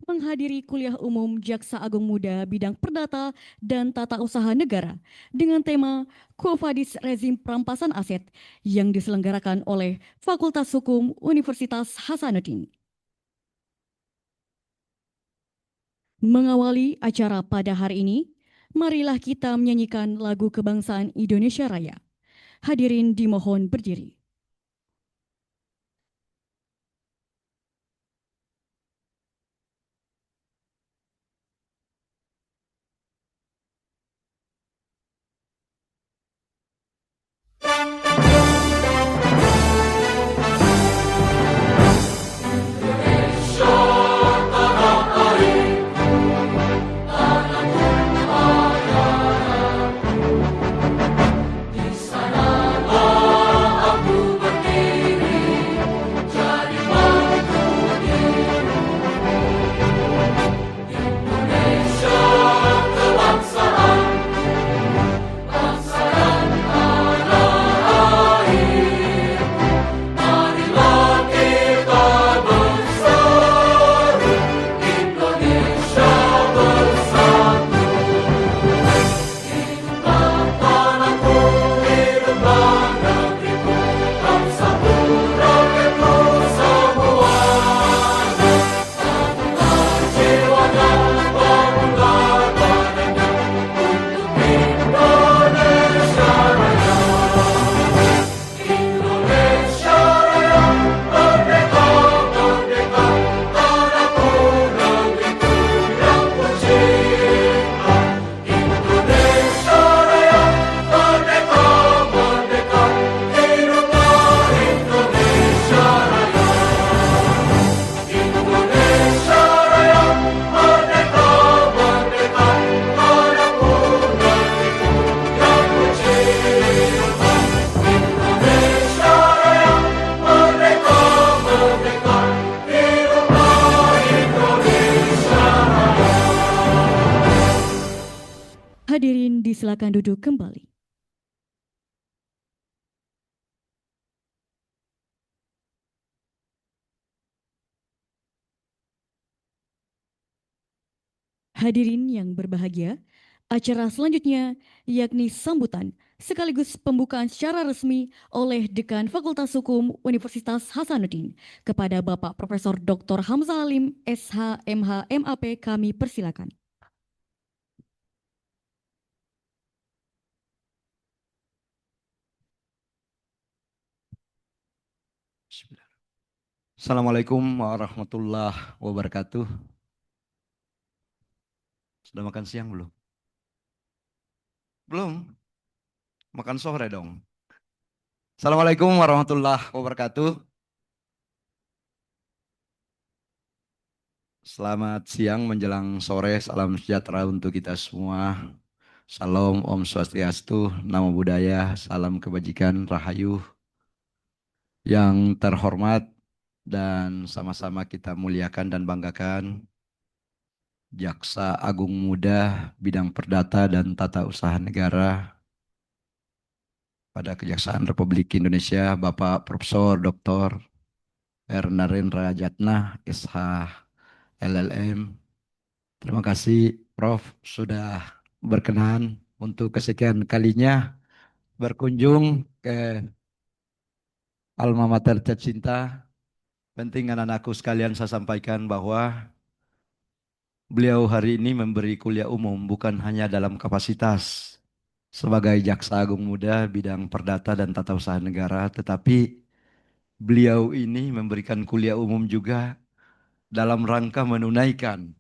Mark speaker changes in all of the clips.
Speaker 1: menghadiri kuliah umum Jaksa Agung Muda bidang Perdata dan Tata Usaha Negara dengan tema Quo Vadis Rezim Perampasan Aset yang diselenggarakan oleh Fakultas Hukum Universitas Hasanuddin. Mengawali acara pada hari ini, marilah kita menyanyikan lagu kebangsaan Indonesia Raya. Hadirin dimohon berdiri. Hadirin disilakan duduk kembali. Hadirin yang berbahagia, acara selanjutnya yakni sambutan sekaligus pembukaan secara resmi oleh Dekan Fakultas Hukum Universitas Hasanuddin kepada Bapak Profesor Dr. Hamzah Alim, SH, MH, MAP, kami persilakan.
Speaker 2: Assalamualaikum warahmatullahi wabarakatuh. Sudah makan siang belum? Belum? Makan sore dong. Assalamualaikum warahmatullahi wabarakatuh. Selamat siang menjelang sore. Salam sejahtera untuk kita semua. Salam Om Swastiastu, Namo Buddhaya, salam kebajikan, rahayu. Yang terhormat dan sama-sama kita muliakan dan banggakan Jaksa Agung Muda bidang Perdata dan Tata Usaha Negara pada Kejaksaan Republik Indonesia, Bapak Profesor Dr. R. Narendra Jatna, SH, LLM. Terima kasih Prof. sudah berkenan untuk kesekian kalinya berkunjung ke alma mater tercinta. Penting anak-anakku sekalian saya sampaikan bahwa beliau hari ini memberi kuliah umum bukan hanya dalam kapasitas sebagai Jaksa Agung Muda bidang Perdata dan Tata Usaha Negara, tetapi beliau ini memberikan kuliah umum juga dalam rangka menunaikan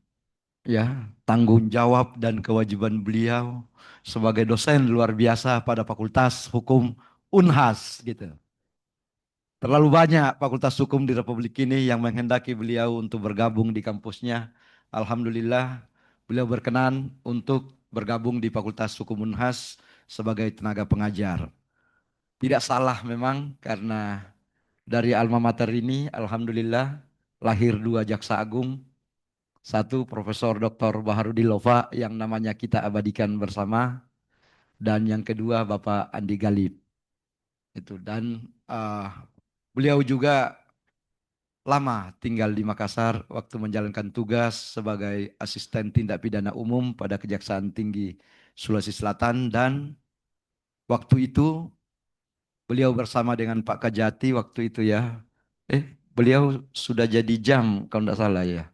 Speaker 2: ya tanggung jawab dan kewajiban beliau sebagai dosen luar biasa pada Fakultas Hukum Unhas gitu. Terlalu banyak fakultas hukum di Republik ini yang menghendaki beliau untuk bergabung di kampusnya. Alhamdulillah beliau berkenan untuk bergabung di Fakultas Hukum Unhas sebagai tenaga pengajar. Tidak salah memang karena dari alma mater ini alhamdulillah lahir dua jaksa agung. Satu Profesor Dr. Baharudin Lofa yang namanya kita abadikan bersama, dan yang kedua Bapak Andi Galib. Itu dan beliau juga lama tinggal di Makassar waktu menjalankan tugas sebagai asisten tindak pidana umum pada Kejaksaan Tinggi Sulawesi Selatan dan waktu itu beliau bersama dengan Pak Kajati waktu itu ya. Beliau sudah jadi jam kalau tidak salah ya.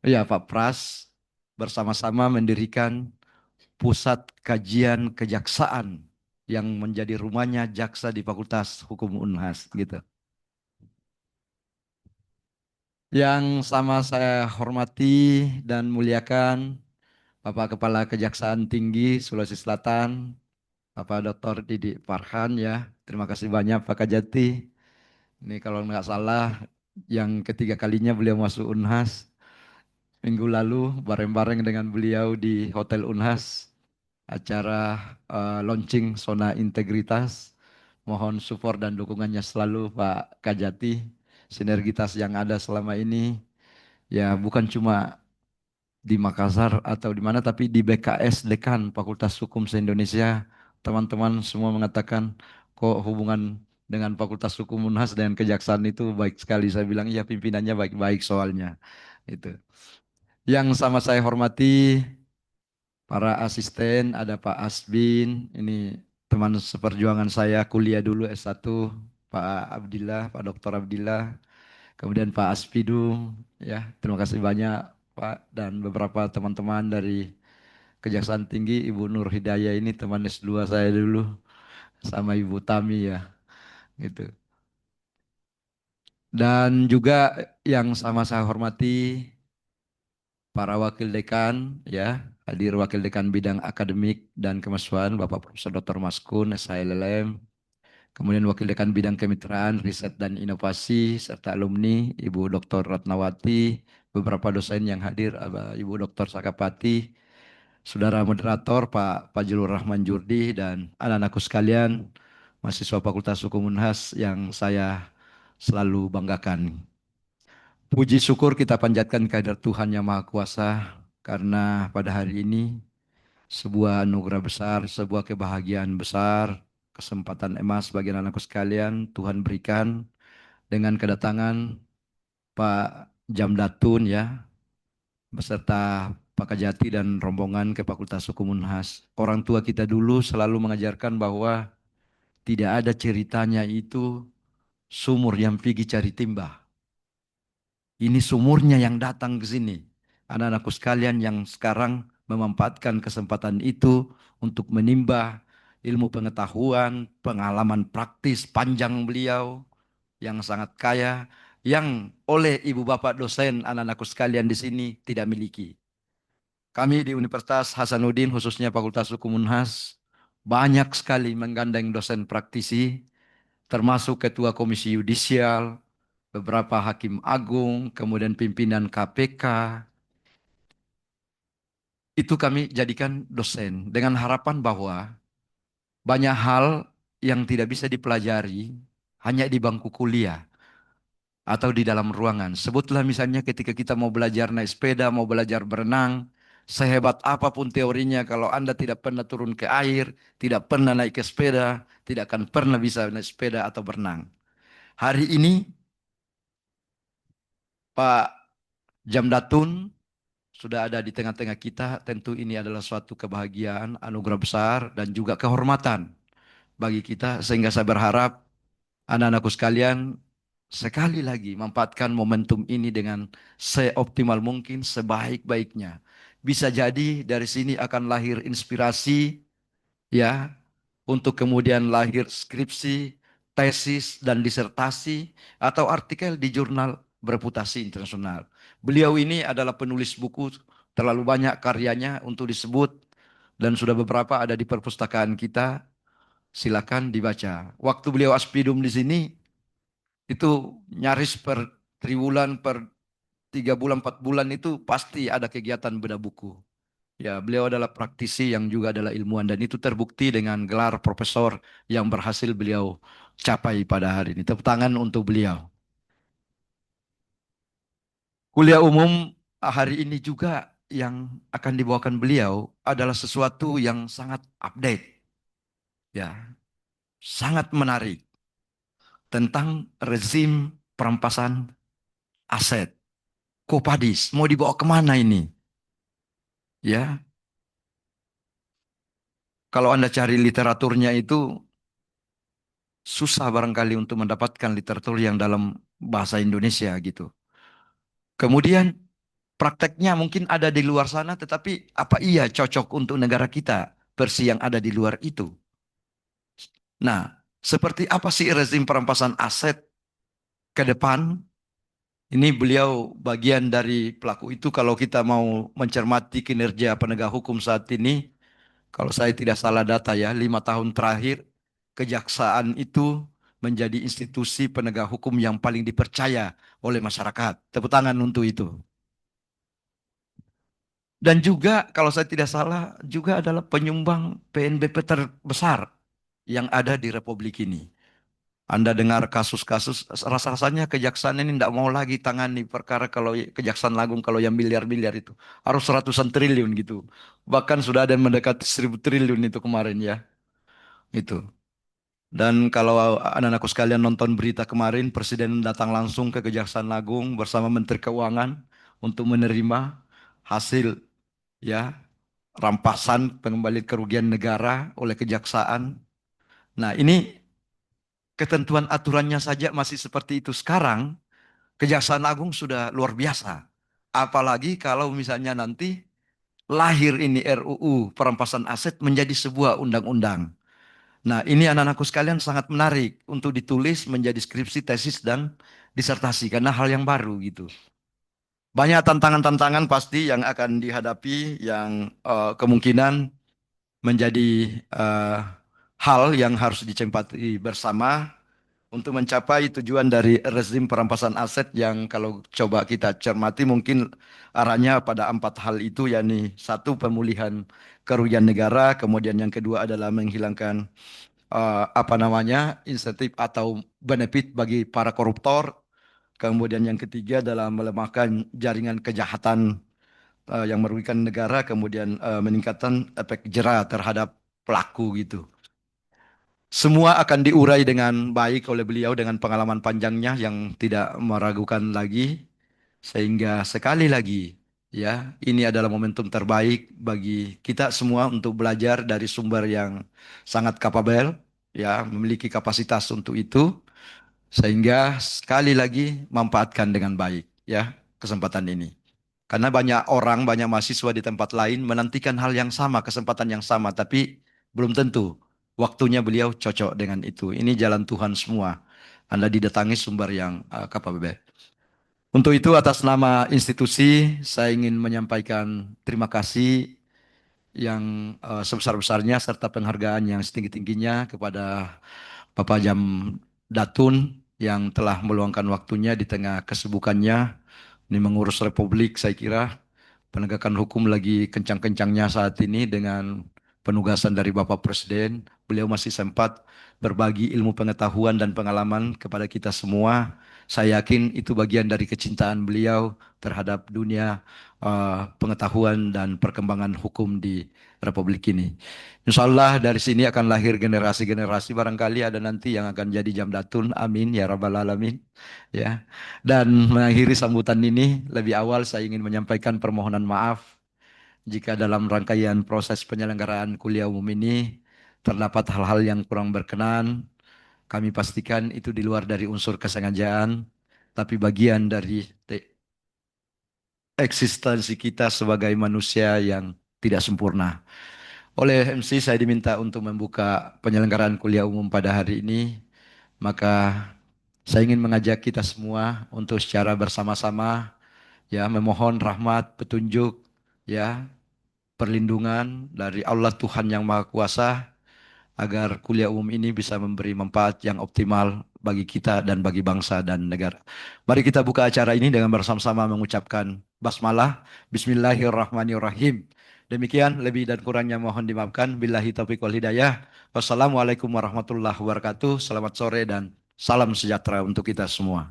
Speaker 2: Ya, Pak Pras bersama-sama mendirikan pusat kajian kejaksaan yang menjadi rumahnya jaksa di Fakultas Hukum Unhas gitu. Yang sama saya hormati dan muliakan Bapak Kepala Kejaksaan Tinggi Sulawesi Selatan, Bapak Dr. Didik Farhan ya. Terima kasih banyak Pak Kajati. Ini kalau nggak salah yang ketiga kalinya beliau masuk Unhas. Minggu lalu bareng-bareng dengan beliau di Hotel Unhas acara launching zona integritas. Mohon support dan dukungannya selalu Pak Kajati. Sinergitas yang ada selama ini ya bukan cuma di Makassar atau di mana tapi di BKS Dekan Fakultas Hukum se-Indonesia. Teman-teman semua mengatakan kok hubungan dengan Fakultas Hukum Unhas dan Kejaksaan itu baik sekali. Saya bilang iya pimpinannya baik-baik soalnya. Itu. Yang sama saya hormati para asisten, ada Pak Asbin, ini teman seperjuangan saya kuliah dulu S1, Pak Abdillah, Pak Dr. Abdillah, kemudian Pak Aspidum, ya terima kasih banyak Pak dan beberapa teman-teman dari Kejaksaan Tinggi, Ibu Nur Hidayah ini teman S2 saya dulu, sama Ibu Tami ya, gitu. Dan juga yang sama saya hormati para wakil dekan ya, hadir wakil dekan bidang akademik dan kemahasiswaan Bapak Profesor Dr. Maskun SHLLM, kemudian wakil dekan bidang kemitraan, riset dan inovasi serta alumni Ibu Dr. Ratnawati, beberapa dosen yang hadir Ibu Dr. Sakapati, Saudara moderator Pak Fajrul Rahman Jurdi dan anak-anakku sekalian, mahasiswa Fakultas Hukum Unhas yang saya selalu banggakan. Puji syukur kita panjatkan kehadirat Tuhan Yang Maha Kuasa karena pada hari ini sebuah anugerah besar, sebuah kebahagiaan besar, kesempatan emas bagi anak-anakku sekalian Tuhan berikan dengan kedatangan Pak Jamdatun ya beserta Pak Kajati dan rombongan ke Fakultas Hukum Unhas. Orang tua kita dulu selalu mengajarkan bahwa tidak ada ceritanya itu sumur yang pergi cari timba. Ini sumurnya yang datang ke sini. Anak-anakku sekalian yang sekarang memanfaatkan kesempatan itu untuk menimba ilmu pengetahuan, pengalaman praktis panjang beliau yang sangat kaya, yang oleh ibu bapak dosen anak-anakku sekalian di sini tidak miliki. Kami di Universitas Hasanuddin, khususnya Fakultas Hukum Unhas, banyak sekali menggandeng dosen praktisi, termasuk Ketua Komisi Yudisial, beberapa Hakim Agung, kemudian pimpinan KPK. Itu kami jadikan dosen dengan harapan bahwa banyak hal yang tidak bisa dipelajari hanya di bangku kuliah atau di dalam ruangan. Sebutlah misalnya ketika kita mau belajar naik sepeda, mau belajar berenang, sehebat apapun teorinya, kalau Anda tidak pernah turun ke air, tidak pernah naik ke sepeda, tidak akan pernah bisa naik sepeda atau berenang. Hari ini Pak Jamdatun sudah ada di tengah-tengah kita, tentu ini adalah suatu kebahagiaan, anugerah besar, dan juga kehormatan bagi kita, sehingga saya berharap anak-anakku sekalian sekali lagi manfaatkan momentum ini dengan seoptimal mungkin, sebaik-baiknya. Bisa jadi dari sini akan lahir inspirasi ya untuk kemudian lahir skripsi, tesis dan disertasi atau artikel di jurnal bereputasi internasional. Beliau ini adalah penulis buku, terlalu banyak karyanya untuk disebut dan sudah beberapa ada di perpustakaan kita. Silakan dibaca. Waktu beliau aspidum di sini itu nyaris per triwulan, per 3 bulan, 4 bulan itu pasti ada kegiatan bedah buku. Ya, beliau adalah praktisi yang juga adalah ilmuwan dan itu terbukti dengan gelar profesor yang berhasil beliau capai pada hari ini. Tepuk tangan untuk beliau. Kuliah umum hari ini juga yang akan dibawakan beliau adalah sesuatu yang sangat update, ya, sangat menarik tentang rezim perampasan aset. Kopadis, mau dibawa kemana ini? Ya, kalau Anda cari literaturnya itu susah barangkali untuk mendapatkan literatur yang dalam bahasa Indonesia gitu. Kemudian prakteknya mungkin ada di luar sana, tetapi apa iya cocok untuk negara kita versi yang ada di luar itu? Nah, seperti apa sih rezim perampasan aset ke depan? Ini beliau bagian dari pelaku itu kalau kita mau mencermati kinerja penegak hukum saat ini, kalau saya tidak salah data ya, 5 tahun terakhir kejaksaan itu menjadi institusi penegak hukum yang paling dipercaya oleh masyarakat. Tepuk tangan untuk itu. Dan juga kalau saya tidak salah juga adalah penyumbang PNBP terbesar yang ada di Republik ini. Anda dengar kasus-kasus, rasa-rasanya kejaksaan ini tidak mau lagi tangani perkara kalau kejaksaan agung kalau yang miliar-miliar itu. Harus ratusan triliun gitu. Bahkan sudah ada yang mendekati 1.000 triliun itu kemarin ya. Itu. Dan kalau anak-anakku sekalian nonton berita kemarin, Presiden datang langsung ke Kejaksaan Agung bersama Menteri Keuangan untuk menerima hasil ya rampasan pengembalian kerugian negara oleh kejaksaan. Nah, ini ketentuan aturannya saja masih seperti itu sekarang, Kejaksaan Agung sudah luar biasa. Apalagi kalau misalnya nanti lahir ini RUU perampasan aset menjadi sebuah undang-undang. Nah, ini anak-anakku sekalian sangat menarik untuk ditulis menjadi skripsi, tesis, dan disertasi karena hal yang baru gitu. Banyak tantangan-tantangan pasti yang akan dihadapi yang kemungkinan menjadi hal yang harus dicempati bersama untuk mencapai tujuan dari rezim perampasan aset yang kalau coba kita cermati mungkin arahnya pada 4 hal itu, yakni satu pemulihan kerugian negara, kemudian yang kedua adalah menghilangkan apa namanya insentif atau benefit bagi para koruptor, kemudian yang ketiga adalah melemahkan jaringan kejahatan yang merugikan negara, kemudian meningkatkan efek jera terhadap pelaku gitu. Semua akan diurai dengan baik oleh beliau dengan pengalaman panjangnya yang tidak meragukan lagi. Sehingga sekali lagi, ya, ini adalah momentum terbaik bagi kita semua untuk belajar dari sumber yang sangat kapabel, ya, memiliki kapasitas untuk itu. Sehingga sekali lagi manfaatkan dengan baik, ya, kesempatan ini. Karena banyak orang, banyak mahasiswa di tempat lain menantikan hal yang sama, kesempatan yang sama, tapi belum tentu waktunya beliau cocok dengan itu. Ini jalan Tuhan semua. Anda didatangi sumber yang kapabel. Untuk itu, atas nama institusi, saya ingin menyampaikan terima kasih yang sebesar-besarnya serta penghargaan yang setinggi-tingginya kepada Bapak Jam Datun yang telah meluangkan waktunya di tengah kesibukannya ini mengurus Republik. Saya kira penegakan hukum lagi kencang-kencangnya saat ini dengan penugasan dari Bapak Presiden. Beliau masih sempat berbagi ilmu pengetahuan dan pengalaman kepada kita semua. Saya yakin itu bagian dari kecintaan beliau terhadap dunia pengetahuan dan perkembangan hukum di Republik ini. Insya Allah dari sini akan lahir generasi-generasi barangkali ada nanti yang akan jadi jamdatun. Amin ya rabbal alamin. Ya. Dan mengakhiri sambutan ini lebih awal saya ingin menyampaikan permohonan maaf jika dalam rangkaian proses penyelenggaraan kuliah umum ini terdapat hal-hal yang kurang berkenan. Kami pastikan itu di luar dari unsur kesengajaan, tapi bagian dari eksistensi kita sebagai manusia yang tidak sempurna. Oleh MC saya diminta untuk membuka penyelenggaraan kuliah umum pada hari ini, maka saya ingin mengajak kita semua untuk secara bersama-sama ya memohon rahmat, petunjuk, ya perlindungan dari Allah Tuhan yang Maha Kuasa agar kuliah umum ini bisa memberi manfaat yang optimal bagi kita dan bagi bangsa dan negara. Mari kita buka acara ini dengan bersama-sama mengucapkan basmalah, Bismillahirrahmanirrahim. Demikian lebih dan kurangnya mohon dimaafkan. Billahi taufiq wal hidayah. Wassalamualaikum warahmatullahi wabarakatuh. Selamat sore dan salam sejahtera untuk kita semua.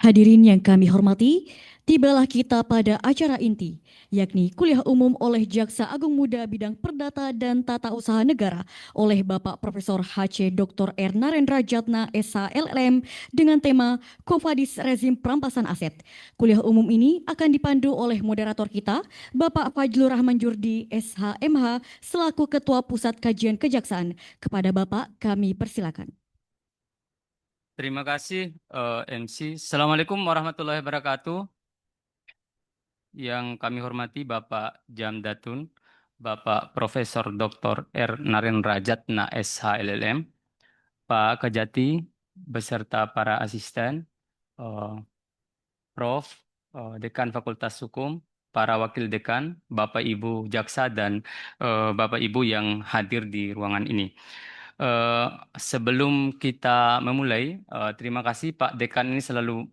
Speaker 1: Hadirin yang kami hormati, tibalah kita pada acara inti, yakni kuliah umum oleh Jaksa Agung Muda Bidang Perdata dan Tata Usaha Negara oleh Bapak Profesor HC Dr. R. Narendra Jatna SH LLM dengan tema Kovadis Rezim Perampasan Aset. Kuliah umum ini akan dipandu oleh moderator kita, Bapak Fajlur Rahman Jurdi SH.MH selaku Ketua Pusat Kajian Kejaksaan. Kepada Bapak kami persilakan.
Speaker 3: Terima kasih MC. Assalamualaikum warahmatullahi wabarakatuh. Yang kami hormati Bapak Jamdatun, Bapak Profesor Dr. R. Narendra Jatna SH LLM, Pak Kajati, beserta para asisten, eh, Prof, Dekan Fakultas Hukum, para wakil dekan, Bapak Ibu Jaksa, dan Bapak Ibu yang hadir di ruangan ini. Eh, Sebelum kita memulai, terima kasih Pak Dekan ini selalu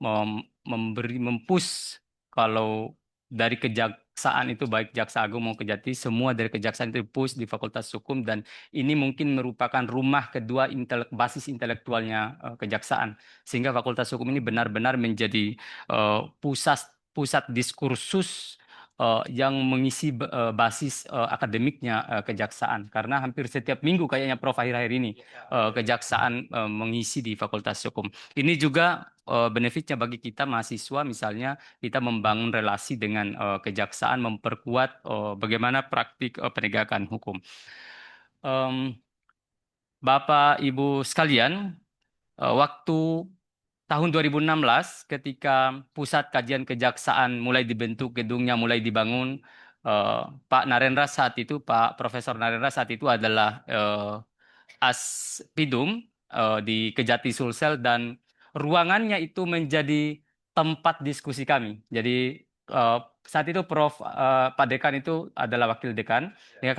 Speaker 3: mempush kalau dari kejaksaan itu baik Jaksa Agung maupun Kejati, semua dari kejaksaan itu push di Fakultas Hukum dan ini mungkin merupakan rumah kedua basis intelektualnya kejaksaan sehingga Fakultas Hukum ini benar-benar menjadi pusat pusat diskursus yang mengisi basis akademiknya kejaksaan karena hampir setiap minggu kayaknya Prof akhir-akhir ini kejaksaan mengisi di Fakultas Hukum. Ini juga benefitnya bagi kita mahasiswa misalnya kita membangun relasi dengan kejaksaan memperkuat bagaimana praktik penegakan hukum. Bapak Ibu sekalian, waktu tahun 2016 ketika Pusat Kajian Kejaksaan mulai dibentuk, gedungnya mulai dibangun, Pak Narendra saat itu, Pak Profesor Narendra saat itu adalah Aspidum di Kejati Sulsel dan ruangannya itu menjadi tempat diskusi kami. Jadi saat itu Pak Dekan itu adalah wakil dekan. Ya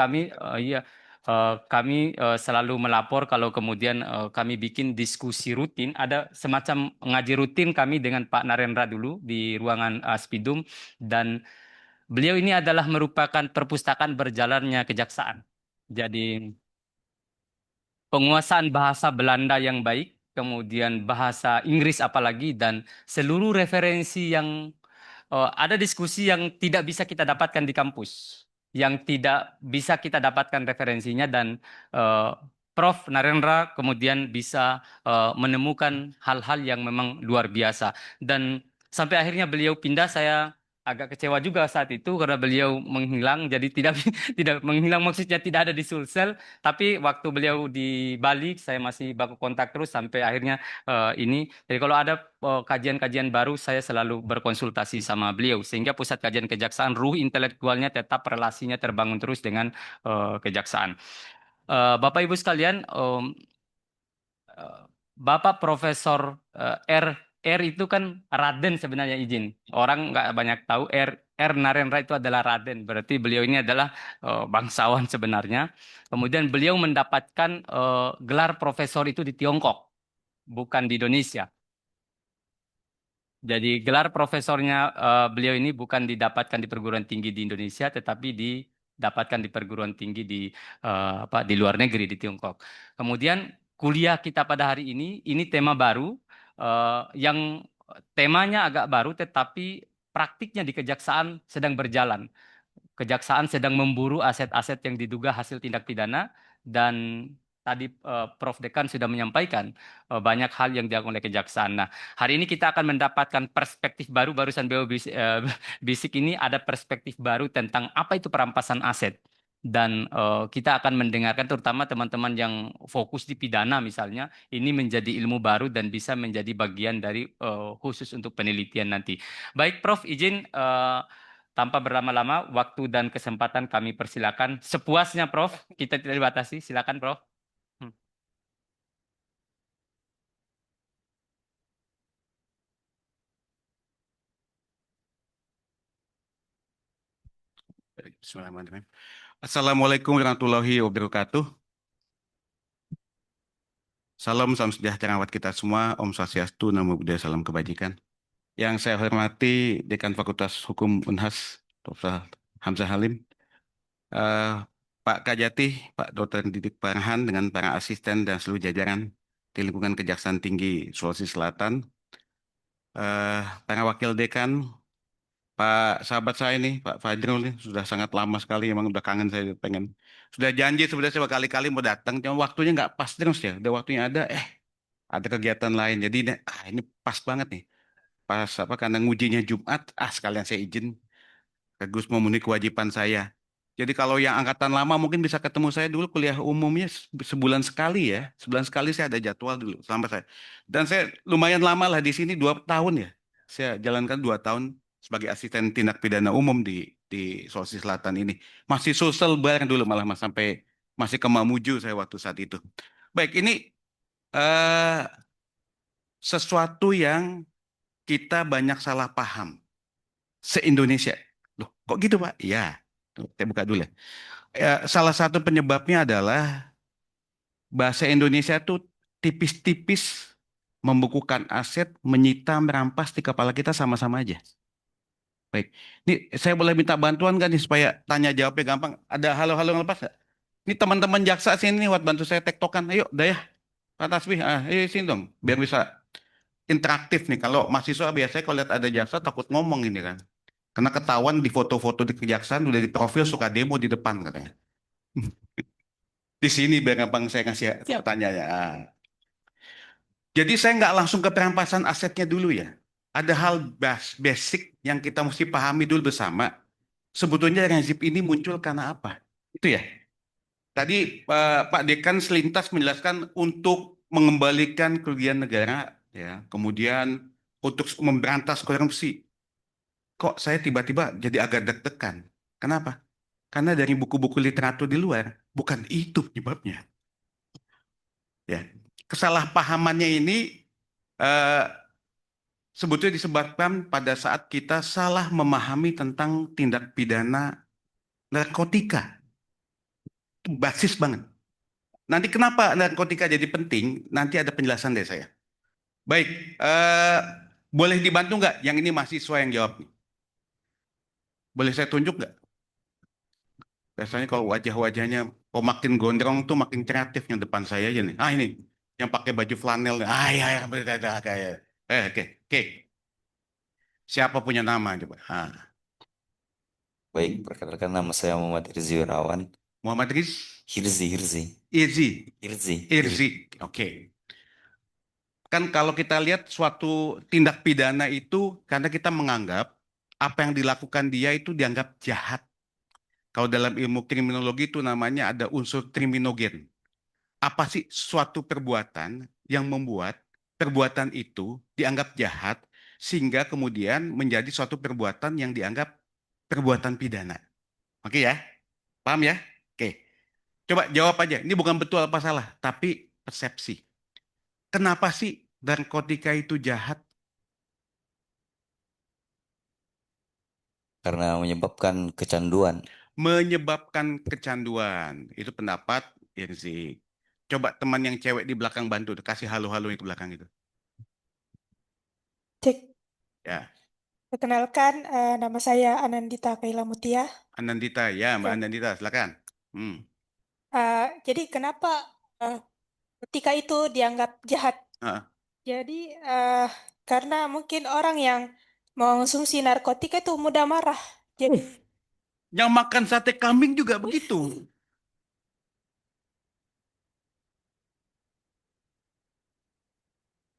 Speaker 3: kami selalu melapor kalau kemudian kami bikin diskusi rutin. Ada semacam ngaji rutin kami dengan Pak Narendra dulu di ruangan Aspidum dan beliau ini adalah merupakan perpustakaan berjalannya kejaksaan. Jadi penguasaan bahasa Belanda yang baik, kemudian bahasa Inggris apalagi, dan seluruh referensi yang ada diskusi yang tidak bisa kita dapatkan di kampus, yang tidak bisa kita dapatkan referensinya, dan Prof. Narendra kemudian bisa menemukan hal-hal yang memang luar biasa. Dan sampai akhirnya beliau pindah, saya agak kecewa juga saat itu karena beliau menghilang, jadi tidak tidak menghilang maksudnya tidak ada di Sulsel, tapi waktu beliau di Bali saya masih baku kontak terus sampai akhirnya ini. Jadi kalau ada kajian-kajian baru saya selalu berkonsultasi sama beliau sehingga Pusat Kajian Kejaksaan ruh intelektualnya tetap relasinya terbangun terus dengan kejaksaan. Bapak Ibu sekalian, eh, Bapak Profesor R R itu kan Raden sebenarnya izin. Orang nggak banyak tahu R Narendra itu adalah Raden. Berarti beliau ini adalah bangsawan sebenarnya. Kemudian beliau mendapatkan gelar profesor itu di Tiongkok, bukan di Indonesia. Jadi gelar profesornya beliau ini bukan didapatkan di perguruan tinggi di Indonesia, tetapi didapatkan di perguruan tinggi di luar negeri di Tiongkok. Kemudian kuliah kita pada hari ini tema baru yang temanya agak baru, tetapi praktiknya di kejaksaan sedang berjalan. Kejaksaan sedang memburu aset-aset yang diduga hasil tindak pidana dan tadi Prof. Dekan sudah menyampaikan banyak hal yang dilakukan oleh kejaksaan. Nah, hari ini kita akan mendapatkan perspektif baru, barusan BO Bisik ini ada perspektif baru tentang apa itu perampasan aset. Dan kita akan mendengarkan terutama teman-teman yang fokus di pidana misalnya, ini menjadi ilmu baru dan bisa menjadi bagian dari khusus untuk penelitian nanti. Baik Prof, izin tanpa berlama-lama, waktu dan kesempatan kami persilakan. Sepuasnya, Prof. Kita tidak dibatasi. Silakan, Prof. Hmm.
Speaker 4: Bismillahirrahmanirrahim. Assalamualaikum warahmatullahi wabarakatuh. Salam sejahtera buat kita semua. Om Swastiastu, Namo Buddhaya, salam kebajikan. Yang saya hormati Dekan Fakultas Hukum Unhas, Dr. Hamzah Halim, Pak Kajati, Pak Dr. Didik Farhan dengan para asisten dan seluruh jajaran di lingkungan Kejaksaan Tinggi Sulawesi Selatan, para wakil dekan, Pak sahabat saya nih, Pak Fajrul nih, sudah sangat lama sekali, emang udah kangen saya pengen. Sudah janji sebenarnya saya berkali-kali mau datang, cuma waktunya nggak pas terus ya. Udah waktunya ada kegiatan lain. Jadi ini pas banget nih. Pas apa karena ngujinya Jumat, sekalian saya izin ke Gus memenuhi kewajiban saya. Jadi kalau yang angkatan lama mungkin bisa ketemu saya dulu kuliah umumnya sebulan sekali ya. Sebulan sekali saya ada jadwal dulu sama saya. Dan saya lumayan lama lah di sini 2 tahun ya. Saya jalankan 2 tahun sebagai asisten tindak pidana umum di Sulawesi Selatan ini. Masih social bareng dulu malah mas sampai masih ke Mamuju saya waktu saat itu. Baik, ini eh, sesuatu yang kita banyak salah paham se-Indonesia. Loh, kok gitu Pak? Iya, tuh, saya buka dulu ya. Salah satu penyebabnya adalah bahasa Indonesia tuh tipis-tipis membukukan aset, menyita, merampas di kepala kita sama-sama aja. Baik, ini saya boleh minta bantuan kan nih supaya tanya jawabnya gampang. Ada halo-halo ngelepas nggak? Ini teman-teman jaksa sini nih buat bantu saya tektokan. Ayo, Dayah, Pak Tasbih, ayo sini dong, biar bisa interaktif nih. Kalau mahasiswa biasanya kalau lihat ada jaksa takut ngomong ini kan. Karena ketahuan di foto-foto di kejaksaan udah di profil suka demo di depan katanya. Di sini biar gampang saya ngasih pertanyaannya. Jadi saya nggak langsung ke perampasan asetnya dulu ya. Ada hal basic yang kita mesti pahami dulu bersama. Sebetulnya rezim ini muncul karena apa? Itu ya. Tadi Pak Dekan selintas menjelaskan untuk mengembalikan kerugian negara, ya. Kemudian untuk memberantas korupsi. Kok saya tiba-tiba jadi agak deg-degan? Kenapa? Karena dari buku-buku literatur di luar, bukan itu penyebabnya. Ya, kesalahpahamannya ini eh, sebetulnya disebabkan pada saat kita salah memahami tentang tindak pidana narkotika. Itu basis banget. Nanti kenapa narkotika jadi penting? Nanti ada penjelasan dari saya. Baik, boleh dibantu nggak? Yang ini mahasiswa yang jawab. Boleh saya tunjuk nggak? Biasanya kalau wajah-wajahnya makin gondrong tuh makin kreatif yang depan saya aja nih. Ini yang pakai baju flanel. Ya, ya, kayak. Oke, oke. Siapa punya nama coba?
Speaker 5: Baik, perkenalkan nama saya Muhammad Irzi Wirawan.
Speaker 4: Muhammad
Speaker 5: Hirzi.
Speaker 4: Irzi. Oke. Kan kalau kita lihat suatu tindak pidana itu karena kita menganggap apa yang dilakukan dia itu dianggap jahat. Kalau dalam ilmu kriminologi itu namanya ada unsur kriminogen. Apa sih suatu perbuatan yang membuat perbuatan itu dianggap jahat sehingga kemudian menjadi suatu perbuatan yang dianggap perbuatan pidana. Oke ya? Paham ya? Oke. Coba jawab aja. Ini bukan betul apa salah, tapi persepsi. Kenapa sih narkotika itu jahat?
Speaker 5: Karena menyebabkan kecanduan.
Speaker 4: Menyebabkan kecanduan. Itu pendapat Irzi. Coba teman yang cewek di belakang bantu. Kasih halo-halo yang ke belakang itu.
Speaker 6: Cek.
Speaker 4: Ya.
Speaker 6: Perkenalkan, nama saya Anandita Kaila Mutia.
Speaker 4: Anandita, ya Mbak
Speaker 6: Ya.
Speaker 4: Anandita, silakan.
Speaker 6: Jadi kenapa ketika itu dianggap jahat? Jadi karena mungkin orang yang mengonsumsi narkotika itu mudah marah. Jadi
Speaker 4: Yang makan sate kambing juga begitu.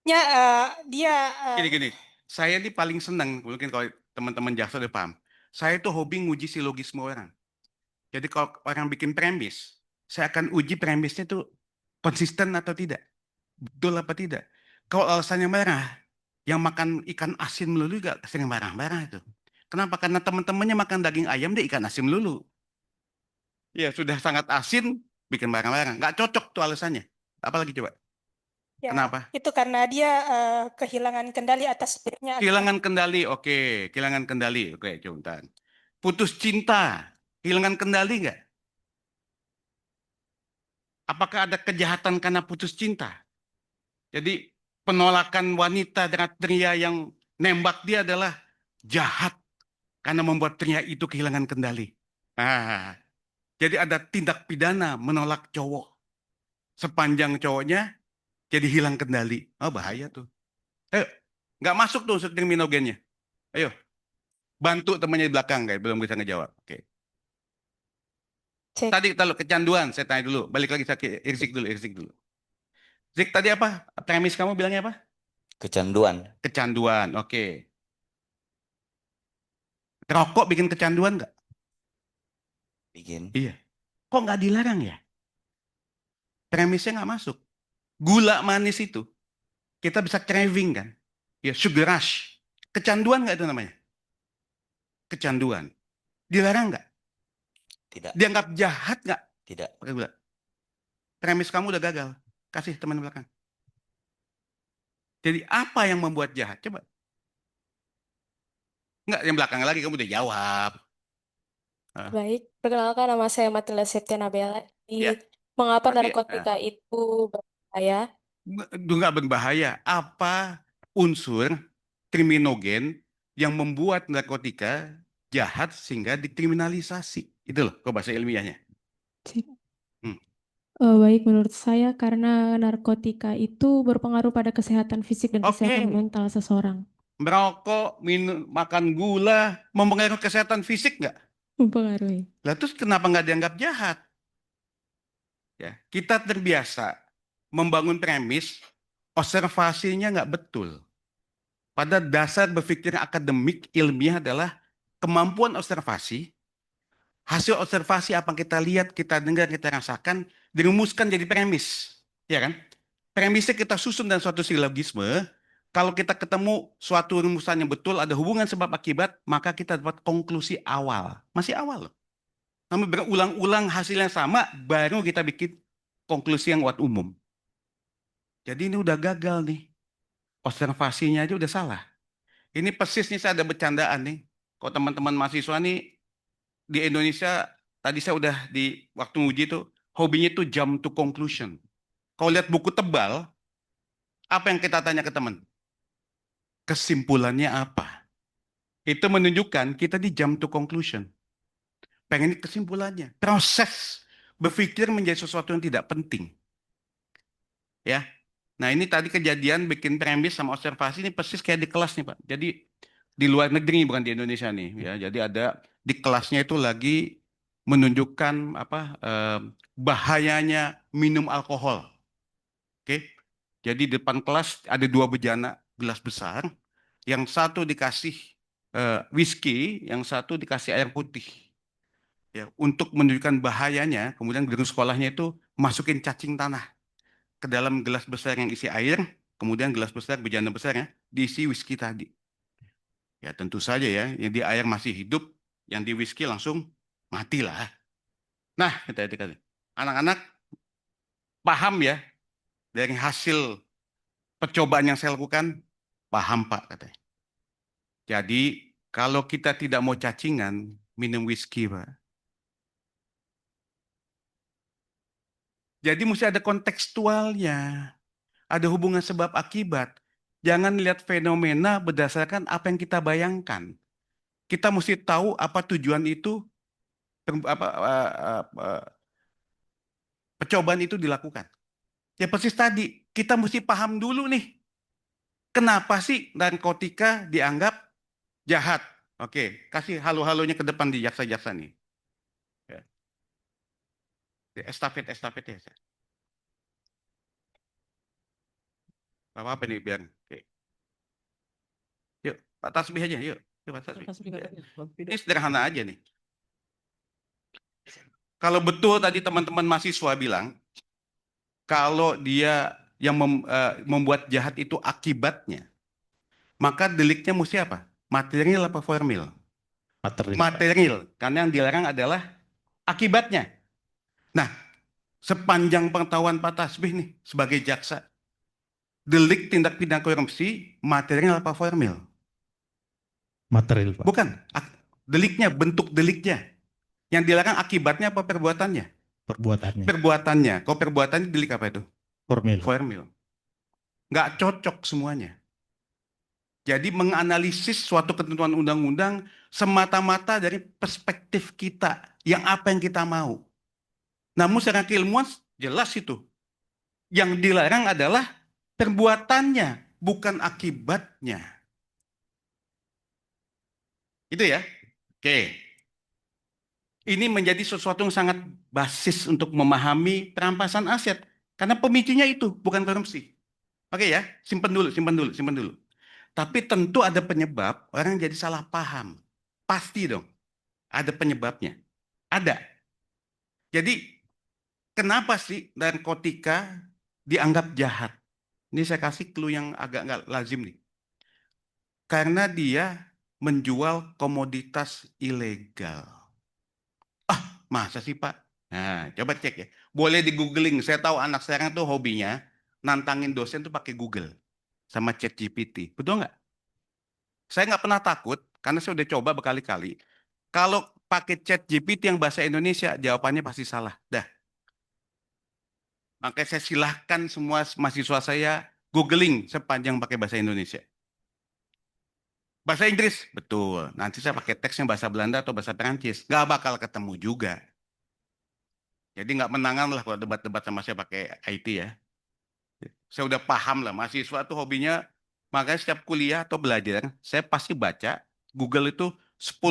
Speaker 6: ya dia
Speaker 4: Gini, saya ini paling senang, mungkin kalau teman-teman jaksa udah paham. Saya itu hobi nguji silogisme orang. Jadi kalau orang bikin premis, saya akan uji premisnya itu konsisten atau tidak. Betul apa tidak. Kalau alasannya marah, yang makan ikan asin melulu juga sering marah-marah itu. Kenapa? Karena teman-temannya makan daging ayam, dia ikan asin melulu. Ya, sudah sangat asin, bikin marah-marah. Nggak cocok tuh alasannya. Apalagi coba?
Speaker 6: ya,
Speaker 4: Kenapa?
Speaker 6: itu karena dia kehilangan kendali atas dirinya.
Speaker 4: Kehilangan kendali, oke. Kehilangan kendali, oke. Coba. Putus cinta, kehilangan kendali nggak? Apakah ada kejahatan karena putus cinta? Jadi penolakan wanita dengan pria yang nembak dia adalah jahat karena membuat pria itu kehilangan kendali. Jadi ada tindak pidana menolak cowok. Sepanjang cowoknya jadi hilang kendali. Oh, bahaya tuh. Nggak masuk tuh unsur kriminogennya. Ayo, bantu temannya di belakang, guys. Belum bisa ngejawab. Oke.
Speaker 6: Cek.
Speaker 4: Tadi kalau kecanduan, saya tanya dulu. Balik lagi saya ke Irzik dulu. Zik, tadi apa? Premis kamu bilangnya apa?
Speaker 5: Kecanduan.
Speaker 4: Kecanduan, oke. Rokok bikin kecanduan nggak?
Speaker 5: Bikin.
Speaker 4: Iya. Kok nggak dilarang ya? Premisnya nggak masuk. Gula manis itu, kita bisa craving kan? Ya, sugar rush. Kecanduan nggak itu namanya? Kecanduan. Dilarang nggak?
Speaker 5: Tidak.
Speaker 4: Dianggap jahat nggak?
Speaker 5: Tidak.
Speaker 4: Pakai gula. Premis kamu udah gagal. Kasih teman belakang. Jadi apa yang membuat jahat? Coba. Nggak, yang belakang lagi kamu udah jawab.
Speaker 6: Baik, perkenalkan nama saya Matilda Septiana Bella.
Speaker 4: Ya,
Speaker 6: Mengapa
Speaker 4: berarti
Speaker 6: narkotika itu berbahaya?
Speaker 4: nggak berbahaya. Apa unsur kriminogen yang membuat narkotika jahat sehingga dikriminalisasi? Itu loh, kok bahasa ilmiahnya. Hmm.
Speaker 7: Baik, menurut saya karena narkotika itu berpengaruh pada kesehatan fisik dan
Speaker 4: Oke.
Speaker 7: kesehatan mental seseorang.
Speaker 4: Merokok, minum, makan gula, mempengaruhi kesehatan fisik nggak?
Speaker 7: Mempengaruhi.
Speaker 4: Lah terus kenapa nggak dianggap jahat? Ya, kita terbiasa membangun premis, observasinya nggak betul. Pada dasar berpikir akademik ilmiah adalah kemampuan observasi, hasil observasi apa yang kita lihat, kita dengar, kita rasakan, dirumuskan jadi premis. Ya kan? Premisnya kita susun dan suatu silogisme. Kalau kita ketemu suatu rumusan yang betul, ada hubungan sebab akibat, maka kita dapat konklusi awal. Masih awal loh. Namun berulang-ulang hasilnya sama, baru kita bikin konklusi yang buat umum. Jadi ini udah gagal nih. Observasinya aja udah salah. Ini persis nih saya ada bercandaan nih. Kalau teman-teman mahasiswa nih di Indonesia, tadi saya udah di waktu uji tuh, hobinya tuh jump to conclusion. Kalau lihat buku tebal, apa yang kita tanya ke teman? Kesimpulannya apa? Itu menunjukkan kita di jump to conclusion. Pengen kesimpulannya. Proses berpikir menjadi sesuatu yang tidak penting. Ya. Nah ini tadi kejadian bikin premis sama observasi ini persis kayak di kelas nih Pak. Jadi di luar negeri bukan di Indonesia nih. Ya. Jadi ada di kelasnya itu lagi menunjukkan apa bahayanya minum alkohol. Oke. Jadi di depan kelas ada dua bejana gelas besar. Yang satu dikasih whisky, yang satu dikasih air putih. Ya, untuk menunjukkan bahayanya, kemudian guru sekolahnya itu masukin cacing tanah ke dalam gelas besar yang isi air, kemudian gelas besar, bejana besar ya, diisi whisky tadi. Ya tentu saja ya, yang di air masih hidup, yang di whisky langsung matilah. Nah, anak-anak paham ya, dari hasil percobaan yang saya lakukan, paham Pak katanya. Jadi kalau kita tidak mau cacingan, minum whisky Pak. Jadi mesti ada kontekstualnya. Ada hubungan sebab akibat. Jangan lihat fenomena berdasarkan apa yang kita bayangkan. Kita mesti tahu apa tujuan itu, percobaan itu dilakukan. Ya persis tadi, kita mesti paham dulu nih. Kenapa sih narkotika dianggap jahat? Oke, kasih halo-halonya ke depan di jaksa-jaksa nih. Ya. Estafet ya. Apa nih biar. Oke. Yuk, Pak Tasbih aja, yuk. Pak Tasbih. Ini sederhana aja nih. Kalau betul tadi teman-teman mahasiswa bilang, kalau dia yang membuat jahat itu akibatnya, maka deliknya mesti apa? Material apa formil? Material. Karena yang dilarang adalah akibatnya. Nah, sepanjang pengetahuan Pak Tasbih nih, sebagai jaksa, delik tindak pidana korupsi, material apa formil?
Speaker 8: Material, Pak.
Speaker 4: Bukan. Deliknya, bentuk deliknya. Yang dilarang akibatnya apa perbuatannya?
Speaker 8: Perbuatannya.
Speaker 4: Perbuatannya. Kalau perbuatannya delik apa itu?
Speaker 8: Formil.
Speaker 4: Formil. Nggak cocok semuanya. Jadi menganalisis suatu ketentuan undang-undang semata-mata dari perspektif kita. Yang apa yang kita mau. Namun secara keilmuan jelas itu. Yang dilarang adalah perbuatannya. bukan akibatnya. Itu ya. Oke. Ini menjadi sesuatu yang sangat basis untuk memahami perampasan aset. Karena pemicunya itu, bukan korupsi. Oke ya, simpen dulu, simpen dulu, simpen dulu. Tapi tentu ada penyebab orang jadi salah paham. Pasti dong, ada penyebabnya. Ada. Jadi, kenapa sih narkotika dianggap jahat? Ini saya kasih clue yang agak nggak lazim nih. Karena dia menjual komoditas ilegal. Masa sih Pak? Nah, coba cek ya. Boleh di googling. Saya tahu anak sekarang tuh hobinya nantangin dosen tuh pakai Google sama ChatGPT. Betul nggak? Saya nggak pernah takut karena saya udah coba berkali-kali. Kalau pakai ChatGPT yang bahasa Indonesia, jawabannya pasti salah. Dah. Makanya saya silahkan semua mahasiswa saya googling sepanjang pakai bahasa Indonesia. Bahasa Inggris, betul. Nanti saya pakai teksnya bahasa Belanda atau bahasa Perancis. Nggak bakal ketemu juga. Jadi nggak menangan lah kalau debat-debat sama saya pakai IT ya. Saya udah paham lah, mahasiswa tuh hobinya, makanya setiap kuliah atau belajar, saya pasti baca Google itu 10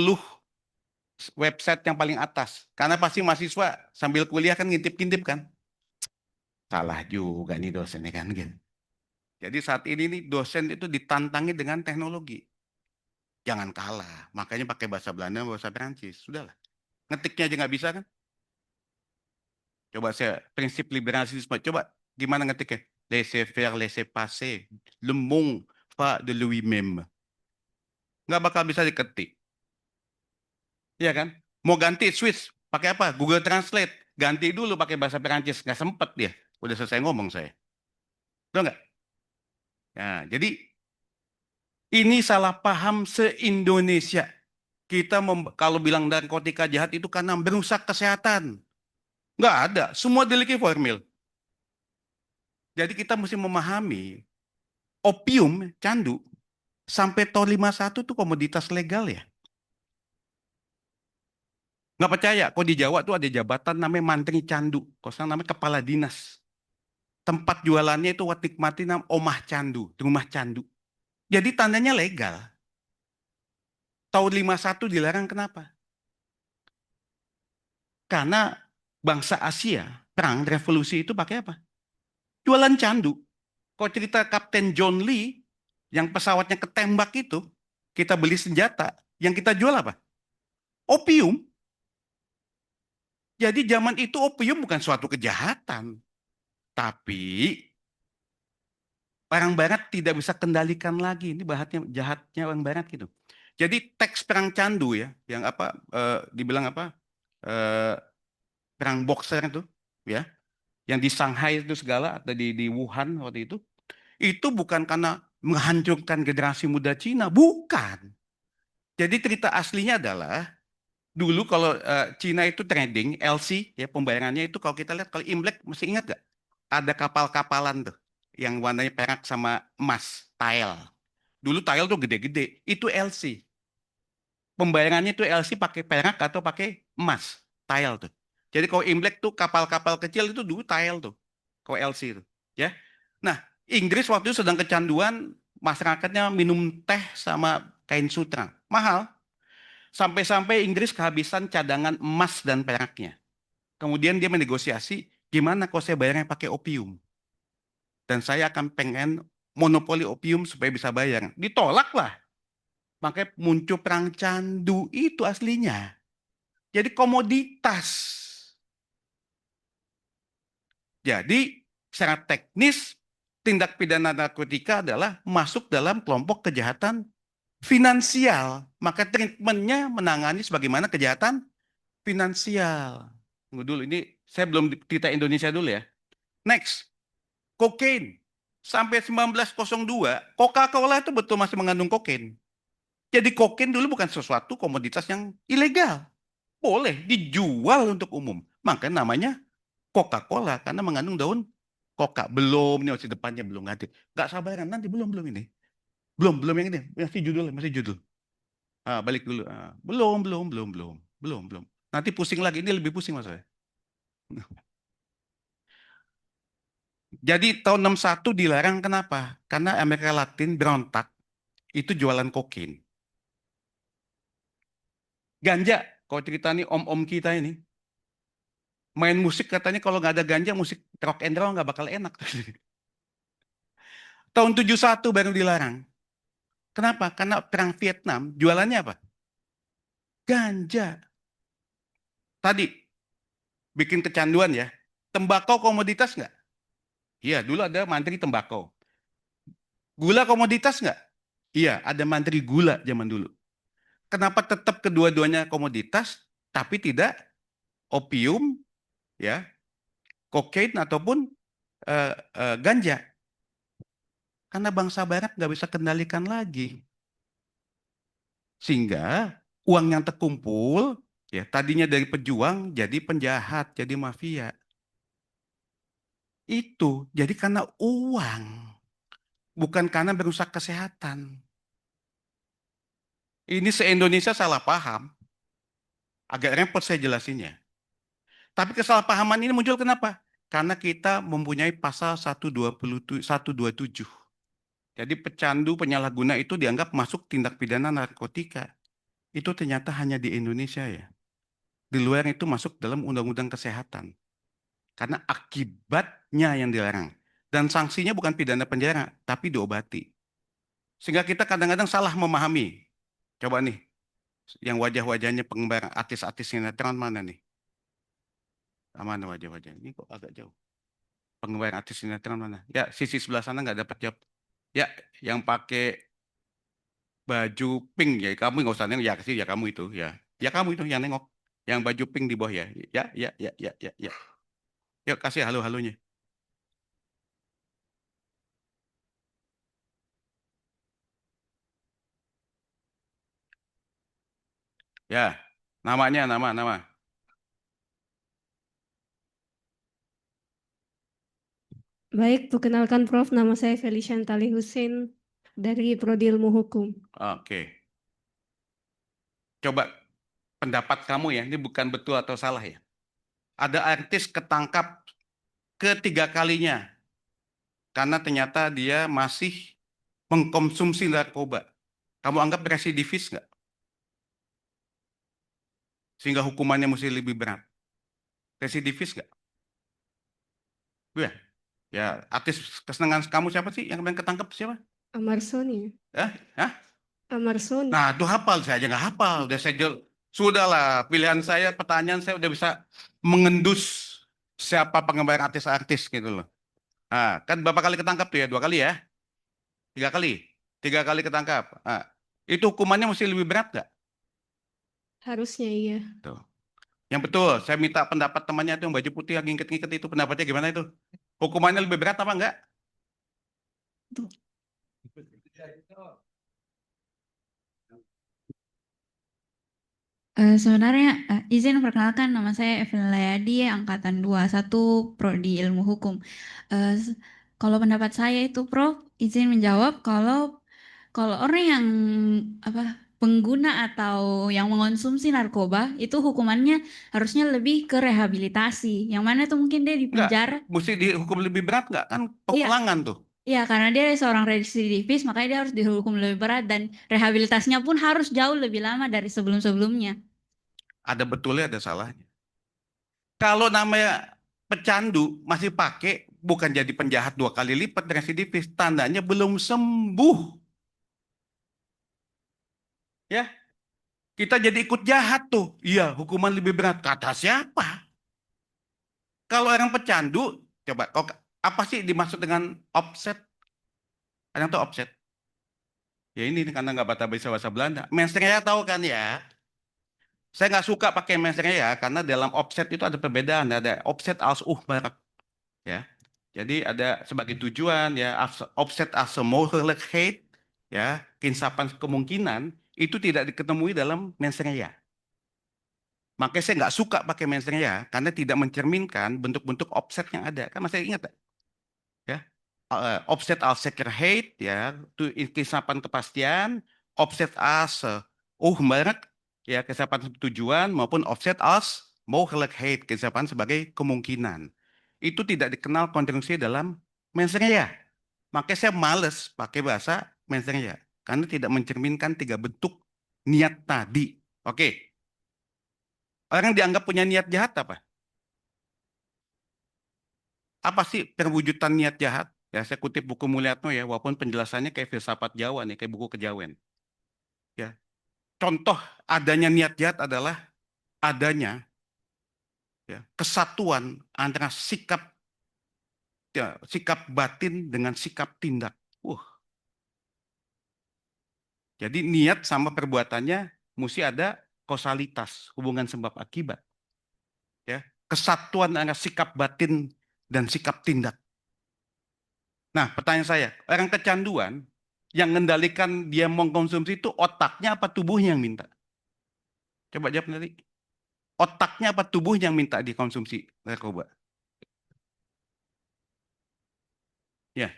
Speaker 4: website yang paling atas. Karena pasti mahasiswa sambil kuliah kan ngintip-ngintip kan. Salah juga nih dosennya kan gitu. Jadi saat ini nih dosen itu ditantangi dengan teknologi. Jangan kalah, makanya pakai bahasa Belanda, bahasa Perancis. Sudahlah, ngetiknya aja nggak bisa kan. Coba saya, prinsip liberalisme, coba gimana ngetiknya? Laissez faire, laissez passer. Le monde va de lui-même. Nggak bakal bisa diketik. Iya kan? Mau ganti Swiss, pakai apa? Google Translate. Ganti dulu pakai bahasa Perancis. Nggak sempet dia. Udah selesai ngomong saya. Betul nggak? Nah, jadi ini salah paham se-Indonesia. Kita kalau bilang narkotika jahat itu karena merusak kesehatan. Nggak ada. Semua deliknya formil. Jadi kita mesti memahami opium, candu, sampai tahun 51 itu komoditas legal ya. Nggak percaya, kok di Jawa tuh ada jabatan namanya Mantri Candu. Kosong namanya Kepala Dinas. Tempat jualannya itu watik mati nama Omah Candu, rumah candu. Jadi tandanya legal. Tahun 51 dilarang kenapa? Karena bangsa Asia, perang revolusi itu pakai apa? Jualan candu. Kok cerita Kapten John Lee, yang pesawatnya ketembak itu, kita beli senjata, yang kita jual apa? Opium. Jadi zaman itu opium bukan suatu kejahatan. Tapi orang Barat tidak bisa kendalikan lagi. Ini jahatnya orang Barat gitu. Jadi teks perang candu ya, yang apa dibilang apa perang boxer itu, ya, yang di Shanghai itu segala atau di Wuhan waktu itu bukan karena menghancurkan generasi muda Cina, bukan. Jadi cerita aslinya adalah dulu kalau Cina itu trading LC ya pembayarannya itu kalau kita lihat kalau Imlek masih ingat gak? Ada kapal-kapalan tuh yang warnanya perak sama emas, tile. Dulu tile tuh gede-gede, itu LC. Pembayarannya itu LC pakai perak atau pakai emas, tile tuh. Jadi kalau Imlek tuh kapal-kapal kecil itu dulu tile tuh, kalau LC itu, ya. Nah, Inggris waktu itu sedang kecanduan masyarakatnya minum teh sama kain sutra, mahal. Sampai-sampai Inggris kehabisan cadangan emas dan peraknya. Kemudian dia menegosiasi, gimana kalau saya bayarnya pakai opium? Dan saya akan pengen monopoli opium supaya bisa bayar. Ditolak lah. Makanya muncul perang candu itu aslinya. Jadi komoditas. Jadi secara teknis tindak pidana narkotika adalah masuk dalam kelompok kejahatan finansial. Maka treatmentnya menangani sebagaimana kejahatan finansial. Tunggu dulu, ini saya belum cerita Indonesia dulu ya. Next, kokain. Sampai 1902, Coca-Cola itu betul masih mengandung kokain. Jadi kokain dulu bukan sesuatu komoditas yang ilegal. Boleh dijual untuk umum. Makanya namanya Coca-Cola karena mengandung daun coca. Belum, ini masih depannya belum ada. Nggak sabaran, nanti belum ini. Belum yang ini. Masih judul. Balik dulu. Belum. Nanti pusing lagi, ini lebih pusing mas saya. Jadi tahun 61 dilarang kenapa? Karena Amerika Latin berontak itu jualan kokain. Ganja, kalau cerita nih om-om kita ini, main musik katanya kalau nggak ada ganja, musik rock and roll nggak bakal enak. Tahun 71 baru dilarang. Kenapa? Karena perang Vietnam, jualannya apa? Ganja. Tadi, bikin kecanduan ya. Tembakau komoditas nggak? Iya, dulu ada mantri tembakau. Gula komoditas nggak? Iya, ada mantri gula zaman dulu. Kenapa tetap kedua-duanya komoditas, tapi tidak opium, ya, kokain ataupun ganja? Karena bangsa Barat nggak bisa kendalikan lagi. Sehingga uang yang terkumpul, ya tadinya dari pejuang jadi penjahat, jadi mafia. Itu jadi karena uang, bukan karena merusak kesehatan. Ini se-Indonesia salah paham. Agak repot saya jelasinnya. Tapi kesalahpahaman ini muncul kenapa? Karena kita mempunyai pasal 127. Jadi pecandu penyalahguna itu dianggap masuk tindak pidana narkotika. Itu ternyata hanya di Indonesia ya. Di luar itu masuk dalam undang-undang kesehatan. Karena akibatnya yang dilarang. Dan sanksinya bukan pidana penjara, tapi diobati. Sehingga kita kadang-kadang salah memahami. Coba nih, yang wajah-wajahnya penggemar artis-artis sinetron mana nih? Mana wajah-wajahnya? Ini kok agak jauh. Penggemar artis sinetron mana? Ya, sisi sebelah sana nggak dapat jawab. Ya, yang pakai baju pink ya, kamu nggak usah nengok, ya sih ya kamu itu ya. Ya kamu itu yang nengok. Yang baju pink di bawah ya. Ya. Yuk kasih halo-halonya. Ya, namanya nama.
Speaker 9: Baik, perkenalkan Prof, nama saya Felicia Tali Hussein dari Prodi Ilmu Hukum.
Speaker 4: Oke. Coba pendapat kamu ya, ini bukan betul atau salah ya. Ada artis ketangkap ketiga kalinya karena ternyata dia masih mengkonsumsi narkoba. Kamu anggap residivis nggak? Sehingga hukumannya mesti lebih berat. Residivis nggak? Ya, artis kesenangan kamu siapa sih yang kemarin ketangkep siapa?
Speaker 9: Amar Soni.
Speaker 4: Hah?
Speaker 9: Amar Soni.
Speaker 4: Nah, itu hafal, saya aja nggak hafal. Udah saya sudahlah, pilihan saya, pertanyaan saya udah bisa mengendus siapa penggemar artis-artis gitu loh. Nah, kan berapa kali ketangkap tuh ya? 2 kali ya? 3 kali? 3 kali ketangkap. Nah, itu hukumannya mesti lebih berat nggak?
Speaker 9: Harusnya iya.
Speaker 4: Tuh. Yang betul, saya minta pendapat temannya itu yang baju putih yang ngiket-ngiket itu, pendapatnya gimana itu? Hukumannya lebih berat apa enggak?
Speaker 10: Sebenarnya izin perkenalkan, nama saya Evelyn Layadi, angkatan 21 Prodi Ilmu Hukum. Kalau pendapat saya itu Prof, izin menjawab kalau orang yang pengguna atau yang mengonsumsi narkoba itu hukumannya harusnya lebih ke rehabilitasi. Yang mana tuh mungkin dia di penjara.
Speaker 4: Mesti dihukum lebih berat nggak? Kan
Speaker 10: Iya.
Speaker 4: pepulangan tuh.
Speaker 10: Iya, karena dia seorang residivis, makanya dia harus dihukum lebih berat dan rehabilitasinya pun harus jauh lebih lama dari sebelum-sebelumnya.
Speaker 4: Ada betulnya, ada salahnya. Kalau namanya pecandu masih pakai, bukan jadi penjahat 2 kali lipat residivis, tandanya belum sembuh. Ya, kita jadi ikut jahat tuh. Iya, hukuman lebih berat. Kata siapa? Kalau orang pecandu, coba, apa sih dimaksud dengan offset? Ada yang tahu offset? Ya ini karena nggak bisa bahasa Belanda. Menstria tahu kan ya? Saya nggak suka pakai menstria karena dalam offset itu ada perbedaan. Ada offset als merk, ya. Jadi ada sebagai tujuan ya, offset as mogelijkheid, ya, kinsapan kemungkinan itu tidak diketemui dalam menstria. Makanya saya nggak suka pakai menstria karena tidak mencerminkan bentuk-bentuk offset yang ada. Kan masih ingat ya? Offset als zekerheid, ya, itu kinsapan kepastian, offset as merk, ya, kinsapan tujuan, maupun offset als mogelijkheid, kinsapan sebagai kemungkinan. Itu tidak dikenal konstruksi dalam mens rea. Makanya saya males pakai bahasa mens rea karena tidak mencerminkan 3 bentuk niat tadi. Oke. Orang dianggap punya niat jahat apa? Apa sih perwujudan niat jahat? Ya, saya kutip buku Mulyatno ya, walaupun penjelasannya kayak filsafat Jawa nih, kayak buku kejawen. Ya. Contoh adanya niat jahat adalah adanya ya, kesatuan antara sikap batin dengan sikap tindak. Jadi niat sama perbuatannya mesti ada kausalitas, hubungan sebab akibat. Ya, kesatuan antara sikap batin dan sikap tindak. Nah, pertanyaan saya, orang kecanduan yang mengendalikan dia mengkonsumsi itu otaknya apa tubuhnya yang minta? Coba jawab nanti. Otaknya apa tubuhnya yang minta dikonsumsi narkoba? Ya.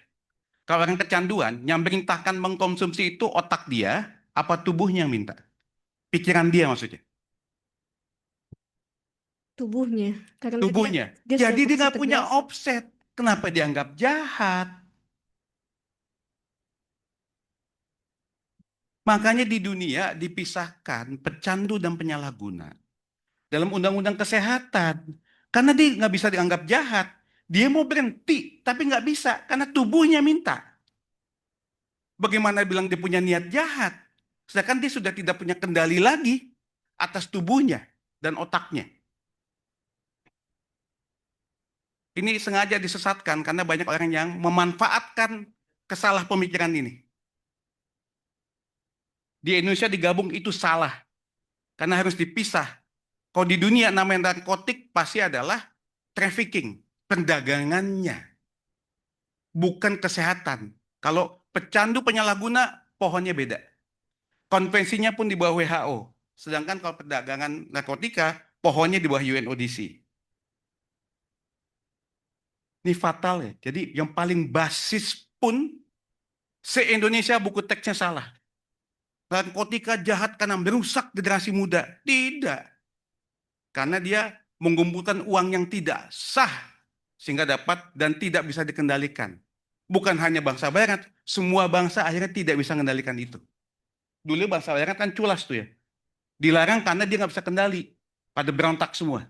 Speaker 4: Kalau orang kecanduan yang merintahkan mengkonsumsi itu otak dia apa tubuhnya yang minta? Pikiran dia maksudnya.
Speaker 9: Tubuhnya. Karena
Speaker 4: Tubuhnya.
Speaker 9: dia
Speaker 4: Jadi dia
Speaker 9: sudah
Speaker 4: nggak punya
Speaker 9: terbiasa.
Speaker 4: offset. Kenapa dianggap jahat? Makanya di dunia dipisahkan pecandu dan penyalahguna dalam undang-undang kesehatan. Karena dia nggak bisa dianggap jahat. Dia mau berhenti, tapi nggak bisa karena tubuhnya minta. Bagaimana bilang dia punya niat jahat? Sedangkan dia sudah tidak punya kendali lagi atas tubuhnya dan otaknya. Ini sengaja disesatkan karena banyak orang yang memanfaatkan kesalah pemikiran ini. Di Indonesia digabung itu salah. Karena harus dipisah. Kalau di dunia namanya narkotik pasti adalah trafficking, perdagangannya. Bukan kesehatan. Kalau pecandu penyalahguna, pohonnya beda. Konvensinya pun di bawah WHO. Sedangkan kalau perdagangan narkotika, pohonnya di bawah UNODC. Ini fatal ya. Jadi yang paling basis pun se-Indonesia buku teksnya salah. Narkotika jahat karena merusak generasi muda. Tidak. Karena dia mengumpulkan uang yang tidak sah sehingga dapat dan tidak bisa dikendalikan. Bukan hanya bangsa Barat, semua bangsa akhirnya tidak bisa mengendalikan itu. Dulu bangsa Barat kan culas tuh ya. Dilarang karena dia nggak bisa kendali. Pada berontak semua.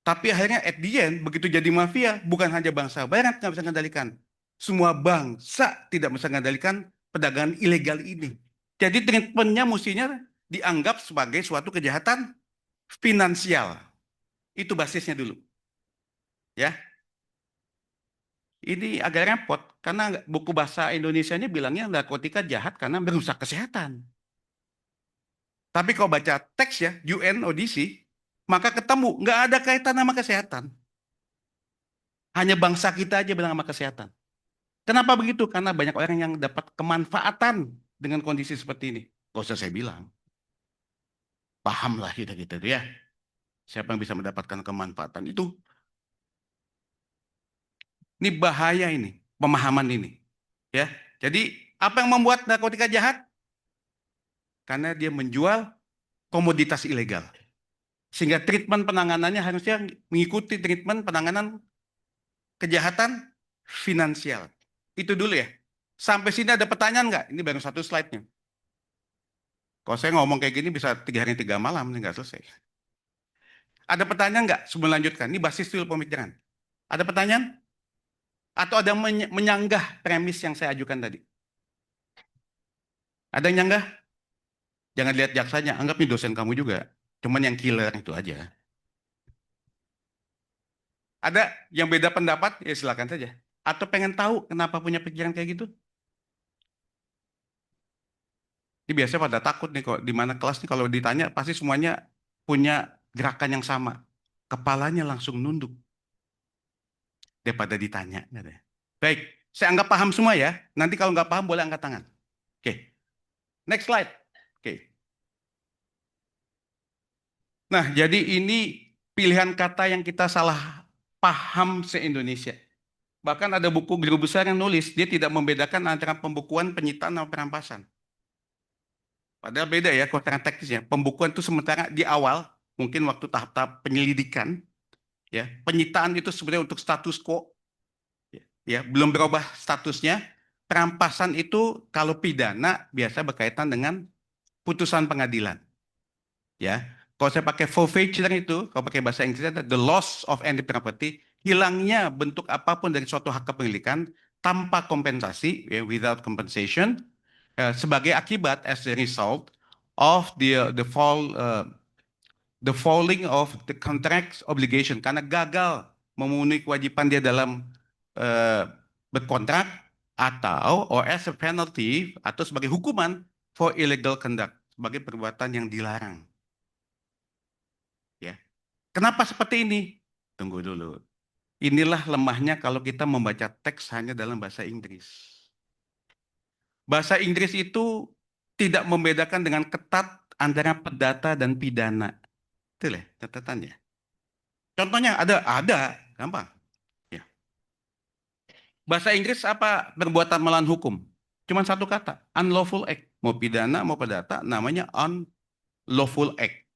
Speaker 4: Tapi akhirnya at the end, begitu jadi mafia, bukan hanya bangsa Barat nggak bisa mengendalikan. Semua bangsa tidak bisa mengendalikan perdagangan ilegal ini. Jadi treatmentnya mestinya dianggap sebagai suatu kejahatan finansial. Itu basisnya dulu. Ya. Ini agak repot karena buku bahasa Indonesianya bilangnya narkotika jahat karena merusak kesehatan. Tapi kalau baca teks ya, UNODC, maka ketemu nggak ada kaitan sama kesehatan. Hanya bangsa kita aja bilang sama kesehatan. Kenapa begitu? Karena banyak orang yang dapat kemanfaatan dengan kondisi seperti ini. Gak usah saya bilang. Pahamlah kita gitu ya. Siapa yang bisa mendapatkan kemanfaatan itu? Ini bahaya ini, pemahaman ini. Ya. Jadi apa yang membuat narkotika jahat? Karena dia menjual komoditas ilegal. Sehingga treatment penanganannya harusnya mengikuti treatment penanganan kejahatan finansial. Itu dulu ya. Sampai sini ada pertanyaan nggak? Ini baru satu slide-nya. Kalau saya ngomong kayak gini bisa 3 hari 3 malam, ini nggak selesai. Ada pertanyaan nggak sebelum lanjutkan? Ini basis dulu pemikiran. Ada pertanyaan? Atau ada yang menyanggah premis yang saya ajukan tadi? Ada yang nyanggah? Jangan lihat jaksanya, anggap ini dosen kamu juga. Cuman yang killer itu aja. Ada yang beda pendapat? Ya silakan saja. Atau pengen tahu kenapa punya pikiran kayak gitu? Ini biasanya pada takut nih kok di mana kelas nih kalau ditanya pasti semuanya punya gerakan yang sama. Kepalanya langsung nunduk. Daripada ditanya. Baik, saya anggap paham semua ya. Nanti kalau nggak paham boleh angkat tangan. Oke. Next slide. Oke. Nah, jadi ini pilihan kata yang kita salah paham se-Indonesia. Bahkan ada buku guru besar yang nulis, dia tidak membedakan antara pembukuan, penyitaan, dan perampasan. Padahal beda ya kontrak teknisnya. Pembukuan itu sementara di awal, mungkin waktu tahap-tahap penyelidikan, ya penyitaan itu sebenarnya untuk status quo. Ya. ya, belum berubah statusnya. Perampasan itu kalau pidana biasa berkaitan dengan putusan pengadilan. Ya, kalau saya pakai forfeiture itu, kalau pakai bahasa Inggrisnya the loss of any property, hilangnya bentuk apapun dari suatu hak kepemilikan tanpa kompensasi, ya, without compensation, sebagai akibat as the result of the falling of the contract obligation, karena gagal memenuhi kewajiban dia dalam berkontrak, atau or as a penalty, atau sebagai hukuman for illegal conduct, sebagai perbuatan yang dilarang. Ya, kenapa seperti ini? Tunggu dulu. Inilah lemahnya kalau kita membaca teks hanya dalam bahasa Inggris. Bahasa Inggris itu tidak membedakan dengan ketat antara perdata dan pidana. Itu lah catatannya. Contohnya ada, gampang. Ya. Bahasa Inggris apa perbuatan melawan hukum? Cuma satu kata, unlawful act. Mau pidana, mau perdata, namanya unlawful act.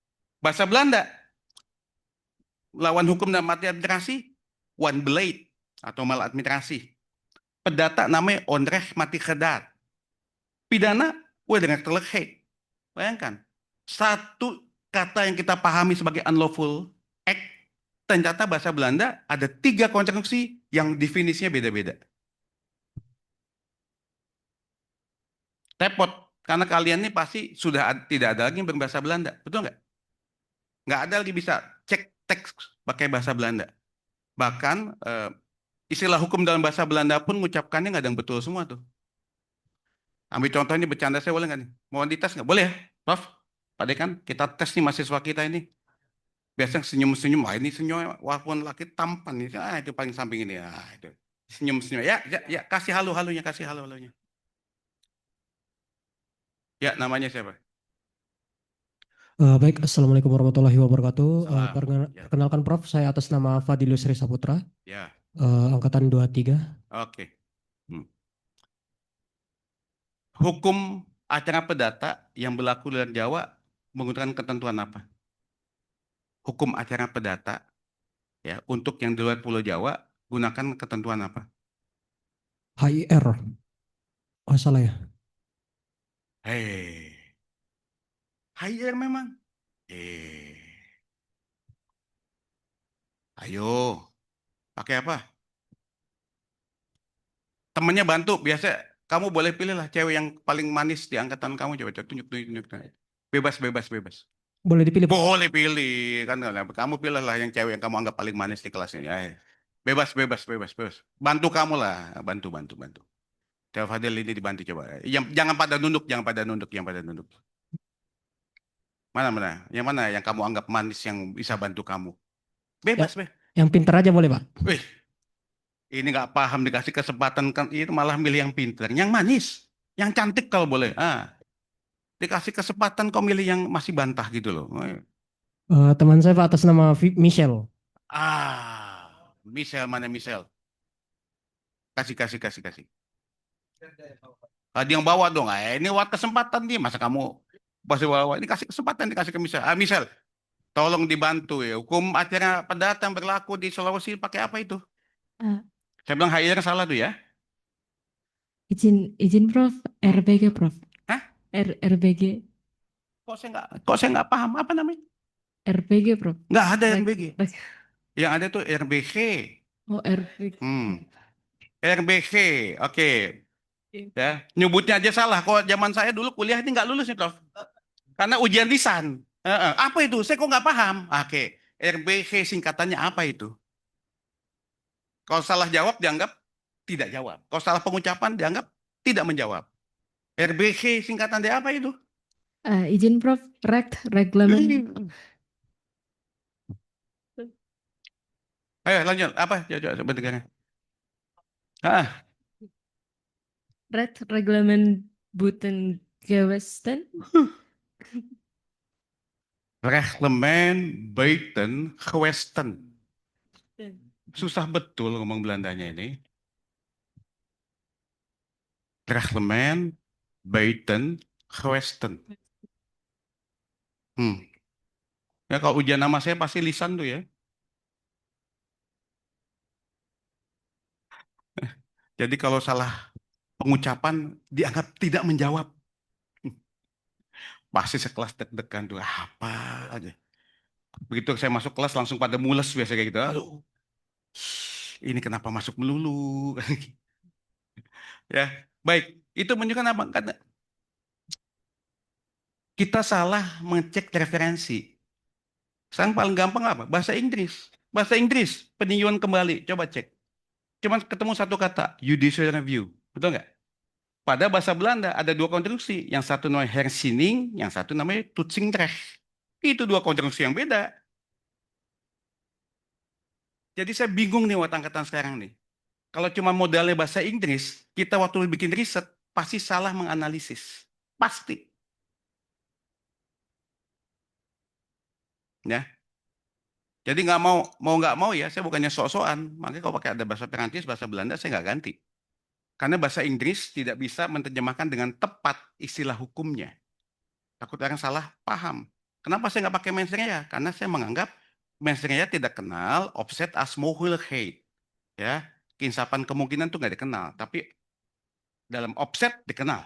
Speaker 4: Bahasa Belanda, lawan hukum dalam arti administrasi, wanbeleid atau maladministrasi. Perdata namanya onrecht matigedaad. Pidana, wederrechtelijkheid. Bayangkan, satu kata yang kita pahami sebagai unlawful act, ternyata bahasa Belanda ada 3 konstruksi yang definisinya beda-beda. Repot, karena kalian ini pasti sudah tidak ada lagi yang berbahasa Belanda, betul nggak? Nggak ada lagi bisa cek teks pakai bahasa Belanda. Bahkan istilah hukum dalam bahasa Belanda pun mengucapkannya nggak ada yang betul semua tuh. Ambil contoh ini, bercanda saya boleh nggak nih? Mau dites nggak? Boleh ya, Prof? Pak Dekan, kita tes nih mahasiswa kita ini. Biasanya senyum-senyum, wah ini senyum walaupun laki tampan nih, itu paling samping ini, itu senyum-senyum. Ya, kasih halo-halonya, kasih halo-halonya. Ya, namanya siapa?
Speaker 11: Baik, Assalamualaikum warahmatullahi wabarakatuh.
Speaker 4: Salam. Ya.
Speaker 11: Perkenalkan Prof, saya atas nama Fadilus Risa Putra,
Speaker 4: Ya.
Speaker 11: Angkatan 23.
Speaker 4: Oke. Hukum acara perdata yang berlaku di Jawa menggunakan ketentuan apa? Hukum acara perdata ya untuk yang di luar Pulau Jawa gunakan ketentuan apa?
Speaker 11: HIR. Oh, salah ya?
Speaker 4: HIR memang. Ayo, pakai apa? Temennya bantu, biasa kamu boleh pilih lah cewek yang paling manis di angkatan kamu, coba tunjuk. Bebas.
Speaker 11: Boleh dipilih, Pak?
Speaker 4: Boleh pilih, kan kamu pilih lah yang cewek yang kamu anggap paling manis di kelas ini. Bebas. Bantu kamu lah, bantu. Coba Fadil ini dibantu coba. Jangan pada nunduk. Mana? Yang mana yang kamu anggap manis yang bisa bantu kamu? Bebas.
Speaker 11: Yang pintar aja boleh, Pak?
Speaker 4: Wih, ini nggak paham, dikasih kesempatan kan itu malah milih yang pintar, yang manis, yang cantik kalau boleh. Dikasih kesempatan kau milih yang masih bantah gitu loh.
Speaker 11: Teman saya Pak atas nama Michelle.
Speaker 4: Michelle, mana Michelle? Kasih. Dia yang bawa dong. Ini waktu kesempatan nih, masa kamu pasti bawa? Ini kasih kesempatan, dikasih ke Michelle. Michelle, tolong dibantu ya. Hukum acara perdata yang berlaku di Sulawesi pakai apa itu? Saya bilang HIR salah tuh ya.
Speaker 7: Izin Prof, RBG Prof.
Speaker 4: Hah?
Speaker 7: RBG.
Speaker 4: Kok saya nggak paham apa namanya?
Speaker 7: RBG Prof.
Speaker 4: Nggak ada RBG. Yang ada tuh RBG.
Speaker 7: Oh, RBG.
Speaker 4: RBG, oke. Ya, nyebutnya aja salah. Kok zaman saya dulu kuliah ini nggak lulus nih, Prof. Karena ujian lisan. Apa itu? Saya kok nggak paham. Oke, RBG singkatannya apa itu? Kalau salah jawab dianggap tidak jawab. Kalau salah pengucapan dianggap tidak menjawab. RBG singkatan dari apa itu?
Speaker 7: Izin Prof, reglamen.
Speaker 4: Ayo lanjut, apa? Coba dengarnya.
Speaker 7: Reglamen Buitengewesten.
Speaker 4: Reglement Buitengewesten. Susah betul ngomong Belandanya ini. Reglement Buitengewesten. Ya kalau ujian nama saya pasti lisan tuh ya. Jadi kalau salah pengucapan dianggap tidak menjawab. Pasti sekelas deg-degan tuh apa aja. Begitu saya masuk kelas langsung pada mules biasa kayak gitu. Aduh, ini kenapa masuk melulu? Ya, baik. Itu menunjukkan apa? Karena kita salah mengecek referensi. Sekarang paling gampang apa? Bahasa Inggris. Bahasa Inggris, peninjauan kembali. Coba cek. Cuma ketemu satu kata, judicial review. Betul nggak? Pada bahasa Belanda ada dua konstruksi. Yang satu namanya herziening, yang satu namanya toetsingrecht. Itu dua konstruksi yang beda. Jadi saya bingung nih buat angkatan sekarang nih. Kalau cuma modalnya bahasa Inggris, kita waktu bikin riset pasti salah menganalisis. Pasti. Ya. Jadi nggak nggak mau ya, saya bukannya sok-sokan. Makanya kalau pakai ada bahasa Perancis, bahasa Belanda, saya nggak ganti. Karena bahasa Inggris tidak bisa menerjemahkan dengan tepat istilah hukumnya. Takut orang salah paham. Kenapa saya nggak pakai mens rea? Karena saya menganggap mens rea tidak kenal offset as mogelijkheid. Ya, keinsapan kemungkinan itu nggak dikenal, tapi dalam offset dikenal.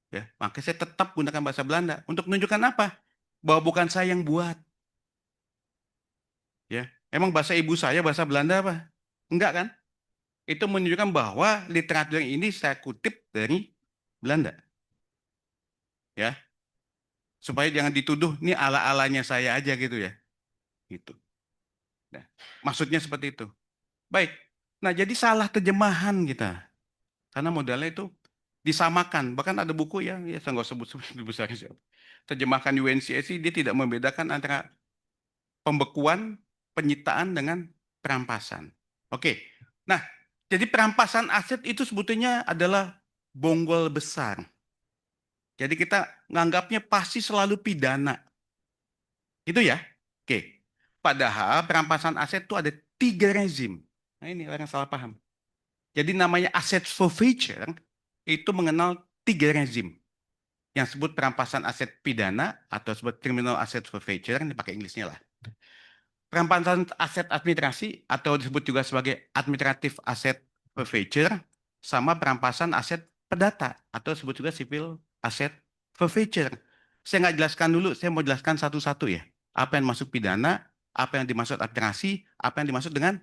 Speaker 4: Ya, makanya saya tetap gunakan bahasa Belanda untuk menunjukkan apa? Bahwa bukan saya yang buat. Ya, emang bahasa ibu saya bahasa Belanda apa? Enggak kan? Itu menunjukkan bahwa literatur yang ini saya kutip dari Belanda. Ya. Supaya jangan dituduh ini ala-alanya saya aja gitu ya. Gitu. Nah, maksudnya seperti itu. Baik. Nah, jadi salah terjemahan kita. Karena modalnya itu disamakan. Bahkan ada buku ya saya nggak sebut-sebut besar siapa. Terjemahkan UNCSC, dia tidak membedakan antara pembekuan, penyitaan dengan perampasan. Oke. Nah, jadi perampasan aset itu sebetulnya adalah bonggol besar. Jadi kita nganggapnya pasti selalu pidana. Itu ya. Oke. Padahal perampasan aset itu ada 3 rezim. Nah ini orang salah paham. Jadi namanya asset forfeiture itu mengenal 3 rezim. Yang sebut perampasan aset pidana atau sebut criminal asset forfeiture, ini pakai Inggrisnya lah. Perampasan aset administrasi atau disebut juga sebagai administrative asset forfeiture sama perampasan aset perdata atau disebut juga civil asset forfeiture. Saya nggak jelaskan dulu, saya mau jelaskan satu-satu ya. Apa yang masuk pidana, apa yang dimaksud administrasi, apa yang dimaksud dengan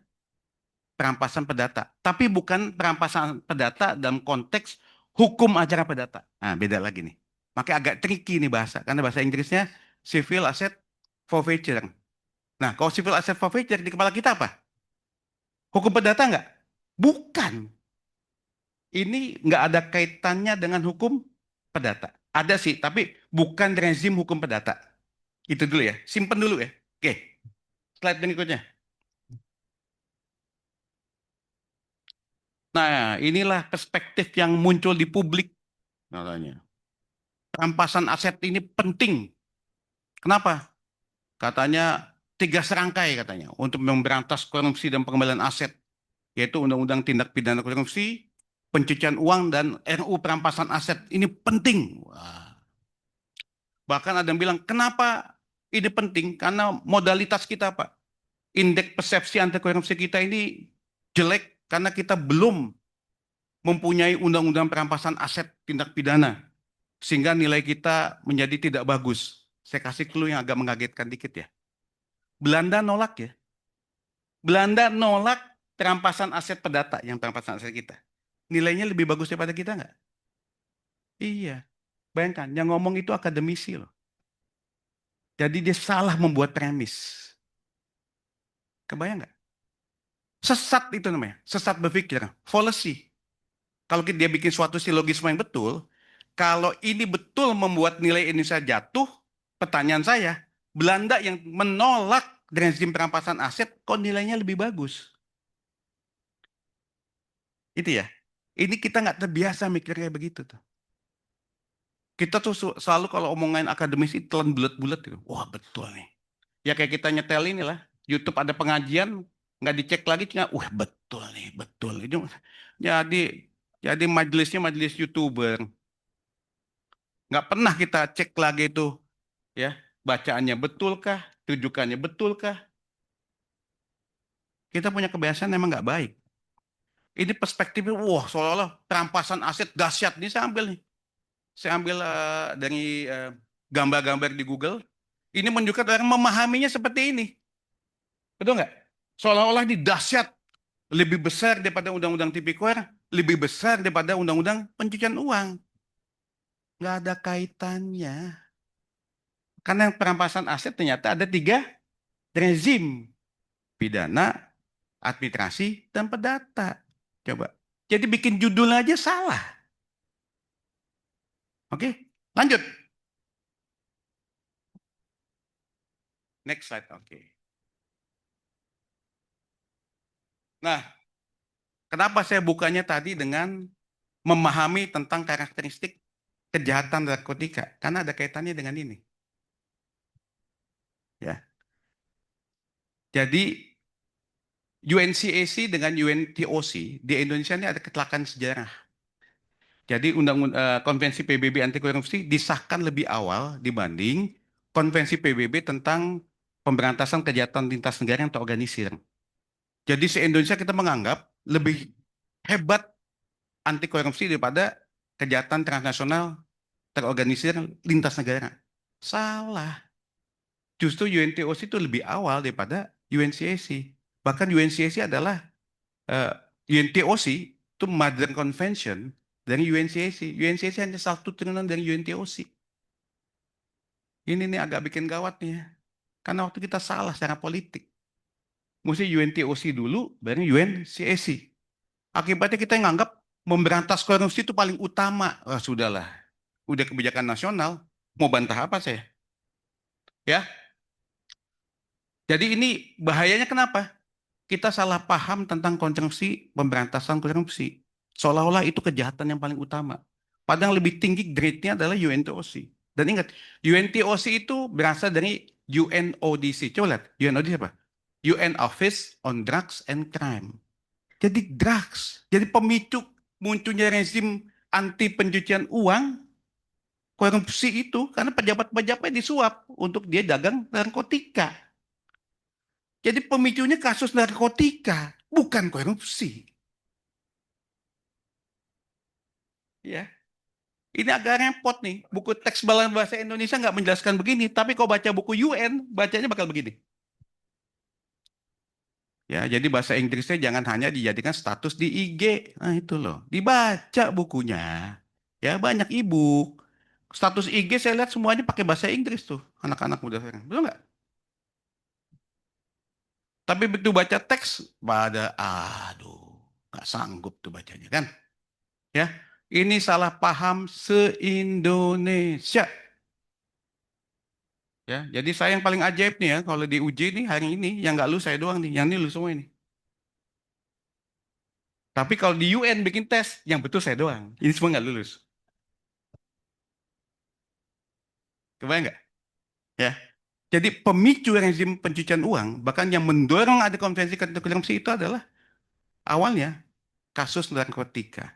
Speaker 4: perampasan perdata. Tapi bukan perampasan perdata dalam konteks hukum acara perdata. Nah, beda lagi nih. Makanya agak tricky nih bahasa, karena bahasa Inggrisnya civil asset forfeiture. Nah, kalau civil asset forfeiture di kepala kita apa? Hukum perdata nggak? Bukan. Ini nggak ada kaitannya dengan hukum perdata. Ada sih, tapi bukan rezim hukum perdata. Itu dulu ya, simpen dulu ya. Oke, slide berikutnya. Nah, inilah perspektif yang muncul di publik. Katanya, perampasan aset ini penting. Kenapa? Katanya 3 serangkai katanya untuk memberantas korupsi dan pengembalian aset, yaitu Undang-Undang Tindak Pidana Korupsi, pencucian uang, dan RUU perampasan aset. Ini penting. Wah. Bahkan ada yang bilang, kenapa ini penting? Karena modalitas kita, Pak. Indeks persepsi anti korupsi kita ini jelek karena kita belum mempunyai undang-undang perampasan aset tindak pidana. Sehingga nilai kita menjadi tidak bagus. Saya kasih clue yang agak mengagetkan dikit ya. Belanda nolak ya. Belanda nolak perampasan aset perdata yang perampasan aset kita. Nilainya lebih bagus daripada kita nggak? Iya. Bayangkan, yang ngomong itu akademisi loh. Jadi dia salah membuat premis. Kebayang nggak? Sesat itu namanya. Sesat berpikir. Fallacy. Kalau dia bikin suatu silogisme yang betul, kalau ini betul membuat nilai Indonesia jatuh, pertanyaan saya, Belanda yang menolak rezim perampasan aset, kok nilainya lebih bagus? Itu ya. Ini kita nggak terbiasa mikir kayak begitu tuh. Kita tuh selalu kalau omongin akademisi telan bulat-bulat gitu. Wah betul nih. Ya kayak kita nyetel inilah. YouTube ada pengajian, nggak dicek lagi, wah betul nih, betul. Itu jadi majelisnya majelis YouTuber. Nggak pernah kita cek lagi itu, ya bacaannya betulkah, tujukannya betulkah. Kita punya kebiasaan emang nggak baik. Ini perspektifnya, wah seolah-olah perampasan aset dahsyat. Ini saya ambil nih. Saya ambil dari gambar-gambar di Google. Ini menunjukkan orang memahaminya seperti ini. Betul nggak? Seolah-olah ini dahsyat. Lebih besar daripada undang-undang tipikor, lebih besar daripada undang-undang pencucian uang. Nggak ada kaitannya. Karena perampasan aset ternyata ada 3 rezim. Pidana, administrasi, dan perdata. Coba. Jadi bikin judul aja salah. Oke, lanjut. Next slide, oke. Nah, kenapa saya bukanya tadi dengan memahami tentang karakteristik kejahatan narkotika? Karena ada kaitannya dengan ini. Ya. Jadi UNCAC dengan UNTOC di Indonesia ini ada kecelakaan sejarah. Jadi konvensi PBB anti korupsi disahkan lebih awal dibanding konvensi PBB tentang pemberantasan kejahatan lintas negara yang terorganisir. Jadi se-Indonesia kita menganggap lebih hebat anti korupsi daripada kejahatan transnasional terorganisir lintas negara. Salah. Justru UNTOC itu lebih awal daripada UNCAC. Bahkan UNCAC adalah UNTOC itu Mother Convention dari UNCAC. UNCAC hanya satu turunan dari UNTOC. Ini nih agak bikin gawat nih ya. Karena waktu kita salah secara politik. Mesti UNTOC dulu, baru UNCAC. Akibatnya kita nganggap memberantas korupsi itu paling utama. Wah, sudahlah. Udah kebijakan nasional, mau bantah apa saya? Ya. Jadi ini bahayanya kenapa? Kita salah paham tentang konsepsi pemberantasan korupsi. Seolah-olah itu kejahatan yang paling utama. Padahal lebih tinggi grade-nya adalah UNTOC. Dan ingat, UNTOC itu berasal dari UNODC. Coba lihat, UNODC apa? UN Office on Drugs and Crime. Jadi drugs, jadi pemicu munculnya rezim anti pencucian uang, korupsi itu karena pejabat-pejabatnya disuap untuk dia dagang narkotika. Jadi pemicunya kasus narkotika, bukan korupsi. Ya, ini agak repot nih. Buku teks bahasa Indonesia nggak menjelaskan begini, tapi kalau baca buku UN, bacanya bakal begini. Ya, jadi bahasa Inggrisnya jangan hanya dijadikan status di IG. Nah, itu loh. Dibaca bukunya. Ya, banyak e-book. Status IG saya lihat semuanya pakai bahasa Inggris tuh, anak-anak muda sekarang. Betul nggak? Tapi begitu baca teks, aduh, nggak sanggup tuh bacanya kan? Ya, ini salah paham se-Indonesia. Ya, jadi saya yang paling ajaib nih ya, kalau diuji nih hari ini, yang nggak lulus saya doang nih, yang ini lulus semua ini. Tapi kalau di UN bikin tes, yang betul saya doang. Ini semua nggak lulus. Kebayang nggak? Ya. Jadi pemicu rezim pencucian uang, bahkan yang mendorong ada konvensi korupsi itu adalah awalnya kasus narkotika.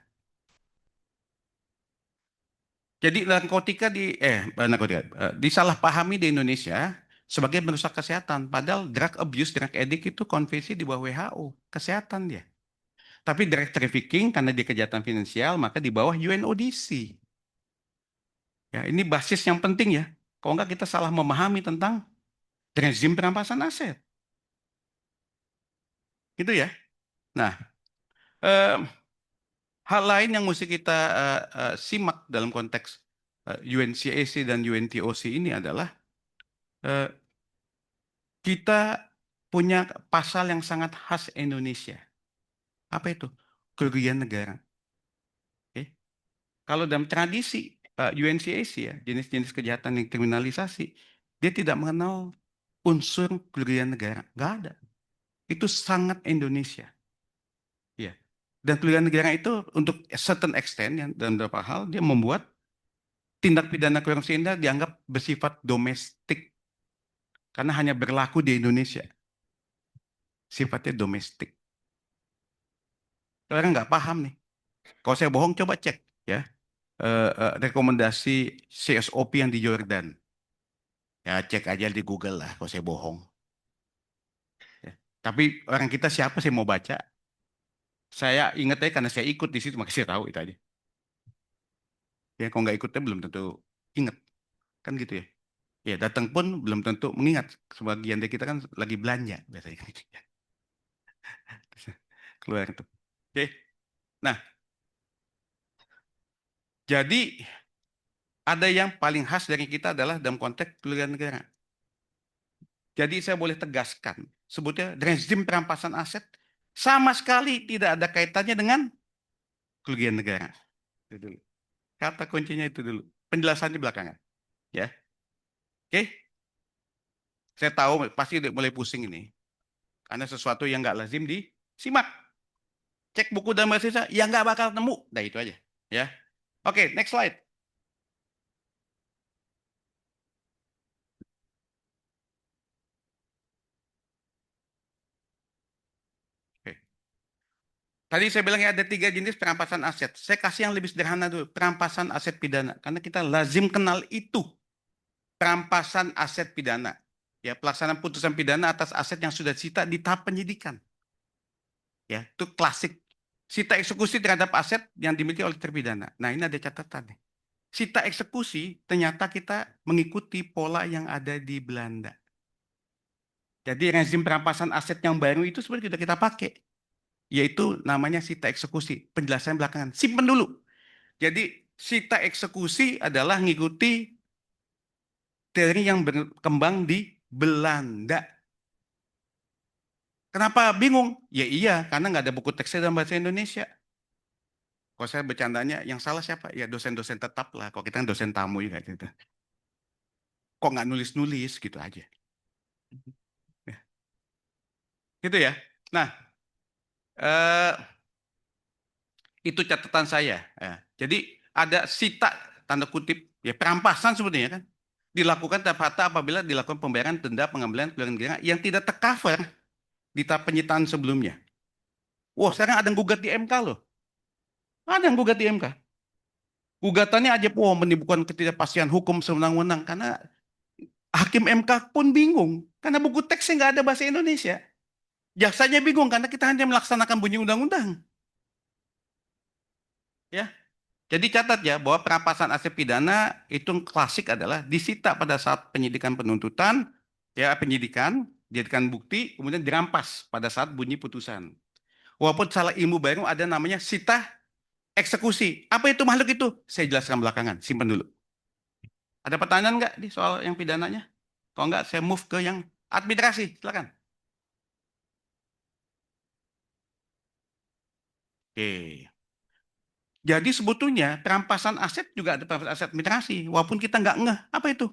Speaker 4: Jadi narkotika disalahpahami di Indonesia sebagai merusak kesehatan. Padahal drug abuse, drug addict itu konvensi di bawah WHO, kesehatan dia. Tapi drug trafficking karena dia kejahatan finansial maka di bawah UNODC. Ya, ini basis yang penting ya. Kalau enggak kita salah memahami tentang rezim perampasan aset. Gitu ya. Nah, hal lain yang mesti kita simak dalam konteks UNCAC dan UNTOC ini adalah kita punya pasal yang sangat khas Indonesia. Apa itu? Kerugian negara. Oke. Kalau dalam tradisi UNCAC ya, jenis-jenis kejahatan yang kriminalisasi, dia tidak mengenal unsur kerugian negara. Nggak ada. Itu sangat Indonesia. Ya. Dan kerugian negara itu untuk certain extent, ya, dalam beberapa hal, dia membuat tindak pidana korupsi ini dianggap bersifat domestik. Karena hanya berlaku di Indonesia. Sifatnya domestik. Orang nggak paham nih. Kalau saya bohong, coba cek ya rekomendasi CSOP yang di Jordan. Ya cek aja di Google lah kalau saya bohong. Ya. Tapi orang kita siapa sih mau baca? Saya ingat aja karena saya ikut di situ, makanya saya tahu itu aja. Ya, kalau nggak ikutnya belum tentu ingat. Kan gitu ya. Ya, datang pun belum tentu mengingat. Sebagian dari kita kan lagi belanja biasanya. Keluar itu. Oke. Nah, jadi ada yang paling khas dari kita adalah dalam konteks kerugian negara. Jadi saya boleh tegaskan, sebutnya rezim perampasan aset sama sekali tidak ada kaitannya dengan kerugian negara. Itu dulu. Kata kuncinya itu dulu. Penjelasannya belakangan. Ya. Oke. Saya tahu pasti mulai pusing ini. Karena sesuatu yang nggak lazim disimak. Cek buku dan mahasiswa, yang nggak bakal nemu. Nah itu aja. Ya. Oke, next slide. Tadi saya bilang ya ada 3 jenis perampasan aset. Saya kasih yang lebih sederhana dulu. Perampasan aset pidana. Karena kita lazim kenal itu. Perampasan aset pidana. Ya, pelaksanaan putusan pidana atas aset yang sudah disita di tahap penyidikan. Ya, itu klasik. Sita eksekusi terhadap aset yang dimiliki oleh terpidana. Nah, ini ada catatan nih. Sita eksekusi ternyata kita mengikuti pola yang ada di Belanda. Jadi rezim perampasan aset yang baru itu sebenarnya sudah kita pakai. Yaitu namanya sita eksekusi. Penjelasan belakangan. Simpen dulu. Jadi sita eksekusi adalah mengikuti teori yang berkembang di Belanda. Kenapa bingung? Ya iya, karena nggak ada buku teksnya dalam bahasa Indonesia. Kalau saya bercandanya, yang salah siapa? Ya dosen-dosen tetap lah. Kalau kita kan dosen tamu juga gitu. Kok nggak nulis-nulis gitu aja. Ya. Gitu ya. Nah, itu catatan saya. Ya. Jadi ada sita, tanda kutip, ya perampasan sebetulnya kan. Dilakukan terhadap apabila dilakukan pembayaran denda pengambilan kerugian negara yang tidak tercover di tahap penyitaan sebelumnya. Wah, sekarang ada yang gugat di MK loh. Ada yang gugat di MK. Gugatannya aja, wah, menimbulkan ketidakpastian hukum sewenang-wenang. Karena hakim MK pun bingung. Karena buku teksnya nggak ada bahasa Indonesia. Jaksanya bingung karena kita hanya melaksanakan bunyi undang-undang. Ya. Jadi catat ya bahwa perampasan aset pidana itu klasik adalah disita pada saat penyidikan penuntutan, ya penyidikan, dijadikan bukti, kemudian dirampas pada saat bunyi putusan. Walaupun salah ilmu baru ada namanya sita eksekusi. Apa itu makhluk itu? Saya jelaskan belakangan, simpan dulu. Ada pertanyaan nggak di soal yang pidananya? Kalau nggak, saya move ke yang administrasi, silakan. Oke. Jadi sebetulnya perampasan aset juga ada perampasan aset administrasi, walaupun kita nggak ngeh. Apa itu?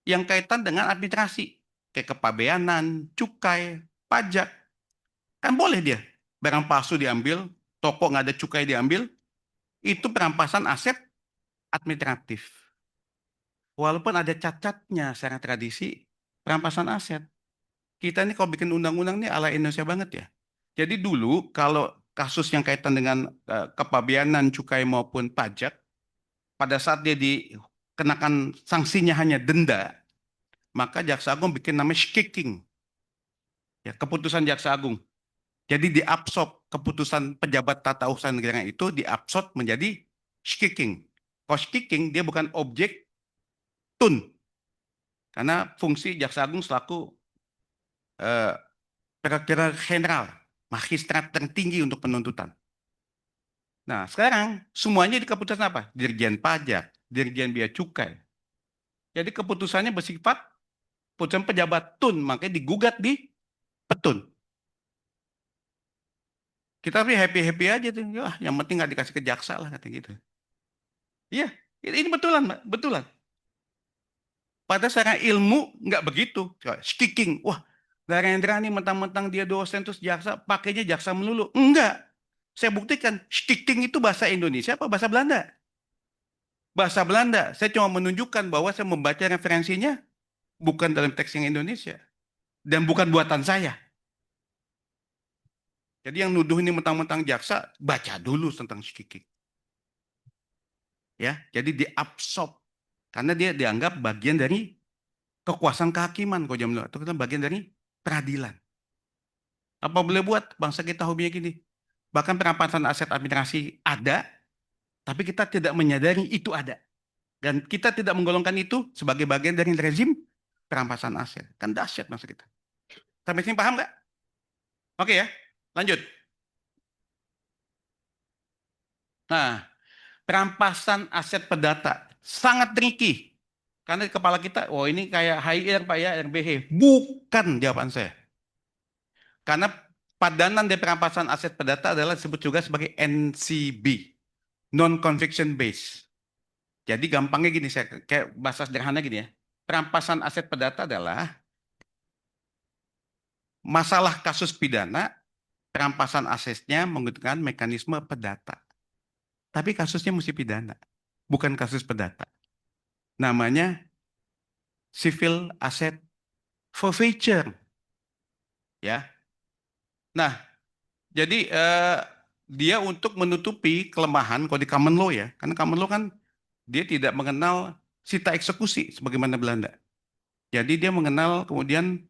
Speaker 4: Yang kaitan dengan administrasi, kayak kepabeanan, cukai, pajak. Kan boleh dia. Barang palsu diambil, toko nggak ada cukai diambil, itu perampasan aset administratif. Walaupun ada cacatnya secara tradisi, perampasan aset. Kita ini kalau bikin undang-undang ini ala Indonesia banget ya. Jadi dulu kalau kasus yang kaitan dengan kepabeanan, cukai maupun pajak, pada saat dia dikenakan sanksinya hanya denda, maka Jaksa Agung bikin namanya skiking. Ya, keputusan Jaksa Agung. Jadi diabsorb keputusan pejabat tata usaha negara itu diabsorb menjadi skiking. Kalau skiking dia bukan objek tun. Karena fungsi Jaksa Agung selaku perwakilan general, magistrat tertinggi untuk penuntutan. Nah, sekarang semuanya di keputusan apa? Dirjen Pajak, Dirjen Bea Cukai. Jadi keputusannya bersifat putusan pejabat tun, makanya digugat di petun. Kita happy-happy aja tuh. Wah, yang penting nggak dikasih ke jaksa lah, kata gitu. Iya, ini betulan, Mbak, betulan. Pada secara ilmu nggak begitu. Skiking, wah, Narendra nih mentang-mentang dia dosen terus jaksa, pakainya jaksa melulu. Enggak. Saya buktikan, skiking itu bahasa Indonesia apa bahasa Belanda? Bahasa Belanda. Saya cuma menunjukkan bahwa saya membaca referensinya bukan dalam teks yang Indonesia. Dan bukan buatan saya. Jadi yang nuduh ini mentang-mentang jaksa, baca dulu tentang skiking. Ya, jadi diabsorb. Karena dia dianggap bagian dari kekuasaan kehakiman, kalau jam atau kita bagian dari peradilan. Apa boleh buat bangsa kita hobinya gini? Bahkan perampasan aset administrasi ada, tapi kita tidak menyadari itu ada. Dan kita tidak menggolongkan itu sebagai bagian dari rezim perampasan aset. Kan dahsyat maksud kita. Sampai sini paham nggak? Oke ya, lanjut. Nah, perampasan aset perdata sangat tricky. Karena di kepala kita, oh ini kayak HIR Pak ya, RBH. Bukan jawaban saya. Karena padanan dari perampasan aset perdata adalah disebut juga sebagai NCB. Non-conviction base. Jadi gampangnya gini, saya kayak bahasa sederhana gini ya. Perampasan aset perdata adalah masalah kasus pidana, perampasan asetnya menggunakan mekanisme perdata. Tapi kasusnya mesti pidana, bukan kasus perdata. Namanya civil asset forfeiture. Ya. Nah, jadi dia untuk menutupi kelemahan kalau di common law ya. Karena common law kan dia tidak mengenal sita eksekusi sebagaimana Belanda. Jadi dia mengenal kemudian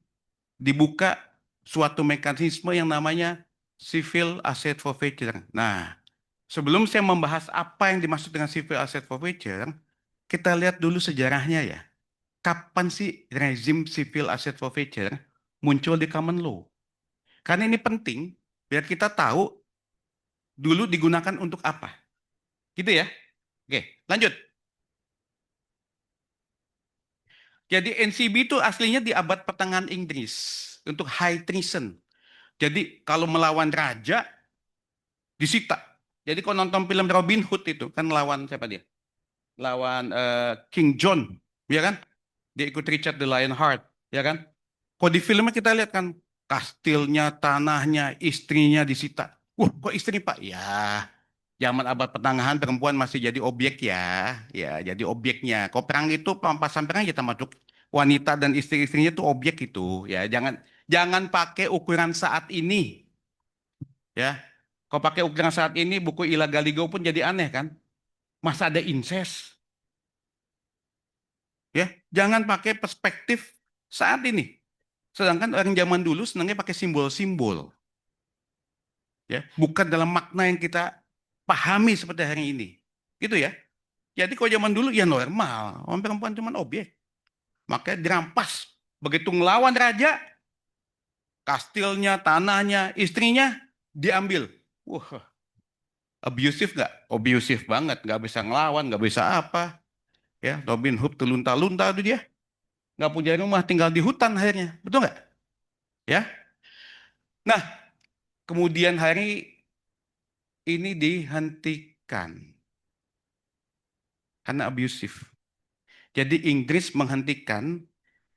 Speaker 4: dibuka suatu mekanisme yang namanya civil asset forfeiture. Nah, sebelum saya membahas apa yang dimaksud dengan civil asset forfeiture, kita lihat dulu sejarahnya ya. Kapan sih rezim civil asset forfeiture muncul di common law? Karena ini penting biar kita tahu dulu digunakan untuk apa. Gitu ya. Oke, lanjut. Jadi NCB itu aslinya di abad pertengahan Inggris untuk high treason. Jadi kalau melawan raja disita. Jadi kalau nonton film Robin Hood itu kan lawan siapa dia? Lawan King John, ya kan? Dia ikut Richard the Lionheart, ya kan? Kalau di filmnya kita lihat kan kastilnya, tanahnya, istrinya disita. Wah, kok istri Pak? Ya, zaman abad pertengahan perempuan masih jadi objek ya, jadi objeknya. Kalau perang itu perampasan perang kita masuk wanita dan istri-istrinya itu objek itu, ya jangan pakai ukuran saat ini, ya. Kalau pakai ukuran saat ini buku Ila Galigo pun jadi aneh kan? Masa ada incest? Ya, jangan pakai perspektif saat ini. Sedangkan orang zaman dulu senangnya pakai simbol-simbol, ya, bukan dalam makna yang kita pahami seperti hari ini, gitu ya. Jadi kalau zaman dulu ya normal, orang perempuan cuma objek, makanya dirampas. Begitu ngelawan raja, kastilnya, tanahnya, istrinya diambil. Wah, abusive nggak? Abusive banget, nggak bisa ngelawan, nggak bisa apa. Ya, Robin Hood telunta-lunta itu dia, nggak punya rumah, tinggal di hutan akhirnya, betul nggak? Ya. Nah, kemudian hari ini dihentikan karena abusive. Jadi Inggris menghentikan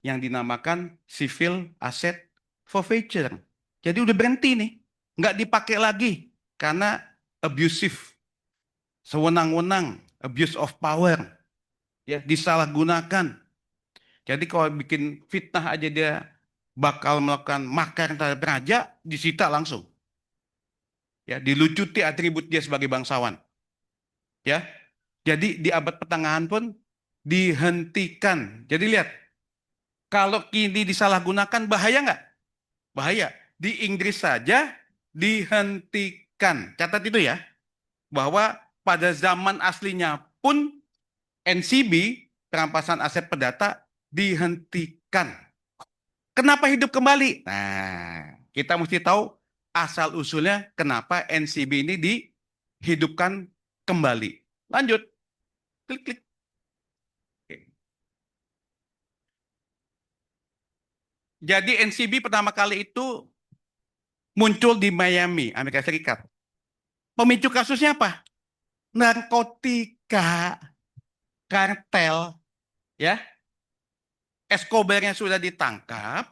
Speaker 4: yang dinamakan civil asset forfeiture. Jadi udah berhenti nih, nggak dipakai lagi karena abusive, sewenang-wenang, abuse of power, ya disalahgunakan. Jadi kalau bikin fitnah aja dia bakal melakukan makar terhadap raja, disita langsung. Ya, dilucuti atribut dia sebagai bangsawan. Ya. Jadi di abad pertengahan pun dihentikan. Jadi lihat, kalau kini disalahgunakan bahaya nggak? Bahaya. Di Inggris saja dihentikan. Catat itu ya, bahwa pada zaman aslinya pun NCB, perampasan aset perdata, dihentikan. Kenapa hidup kembali? Nah, kita mesti tahu asal-usulnya kenapa NCB ini dihidupkan kembali. Lanjut. Klik-klik. Jadi NCB pertama kali itu muncul di Miami, Amerika Serikat. Pemicu kasusnya apa? Narkotika, kartel, ya. Escobar-nya sudah ditangkap,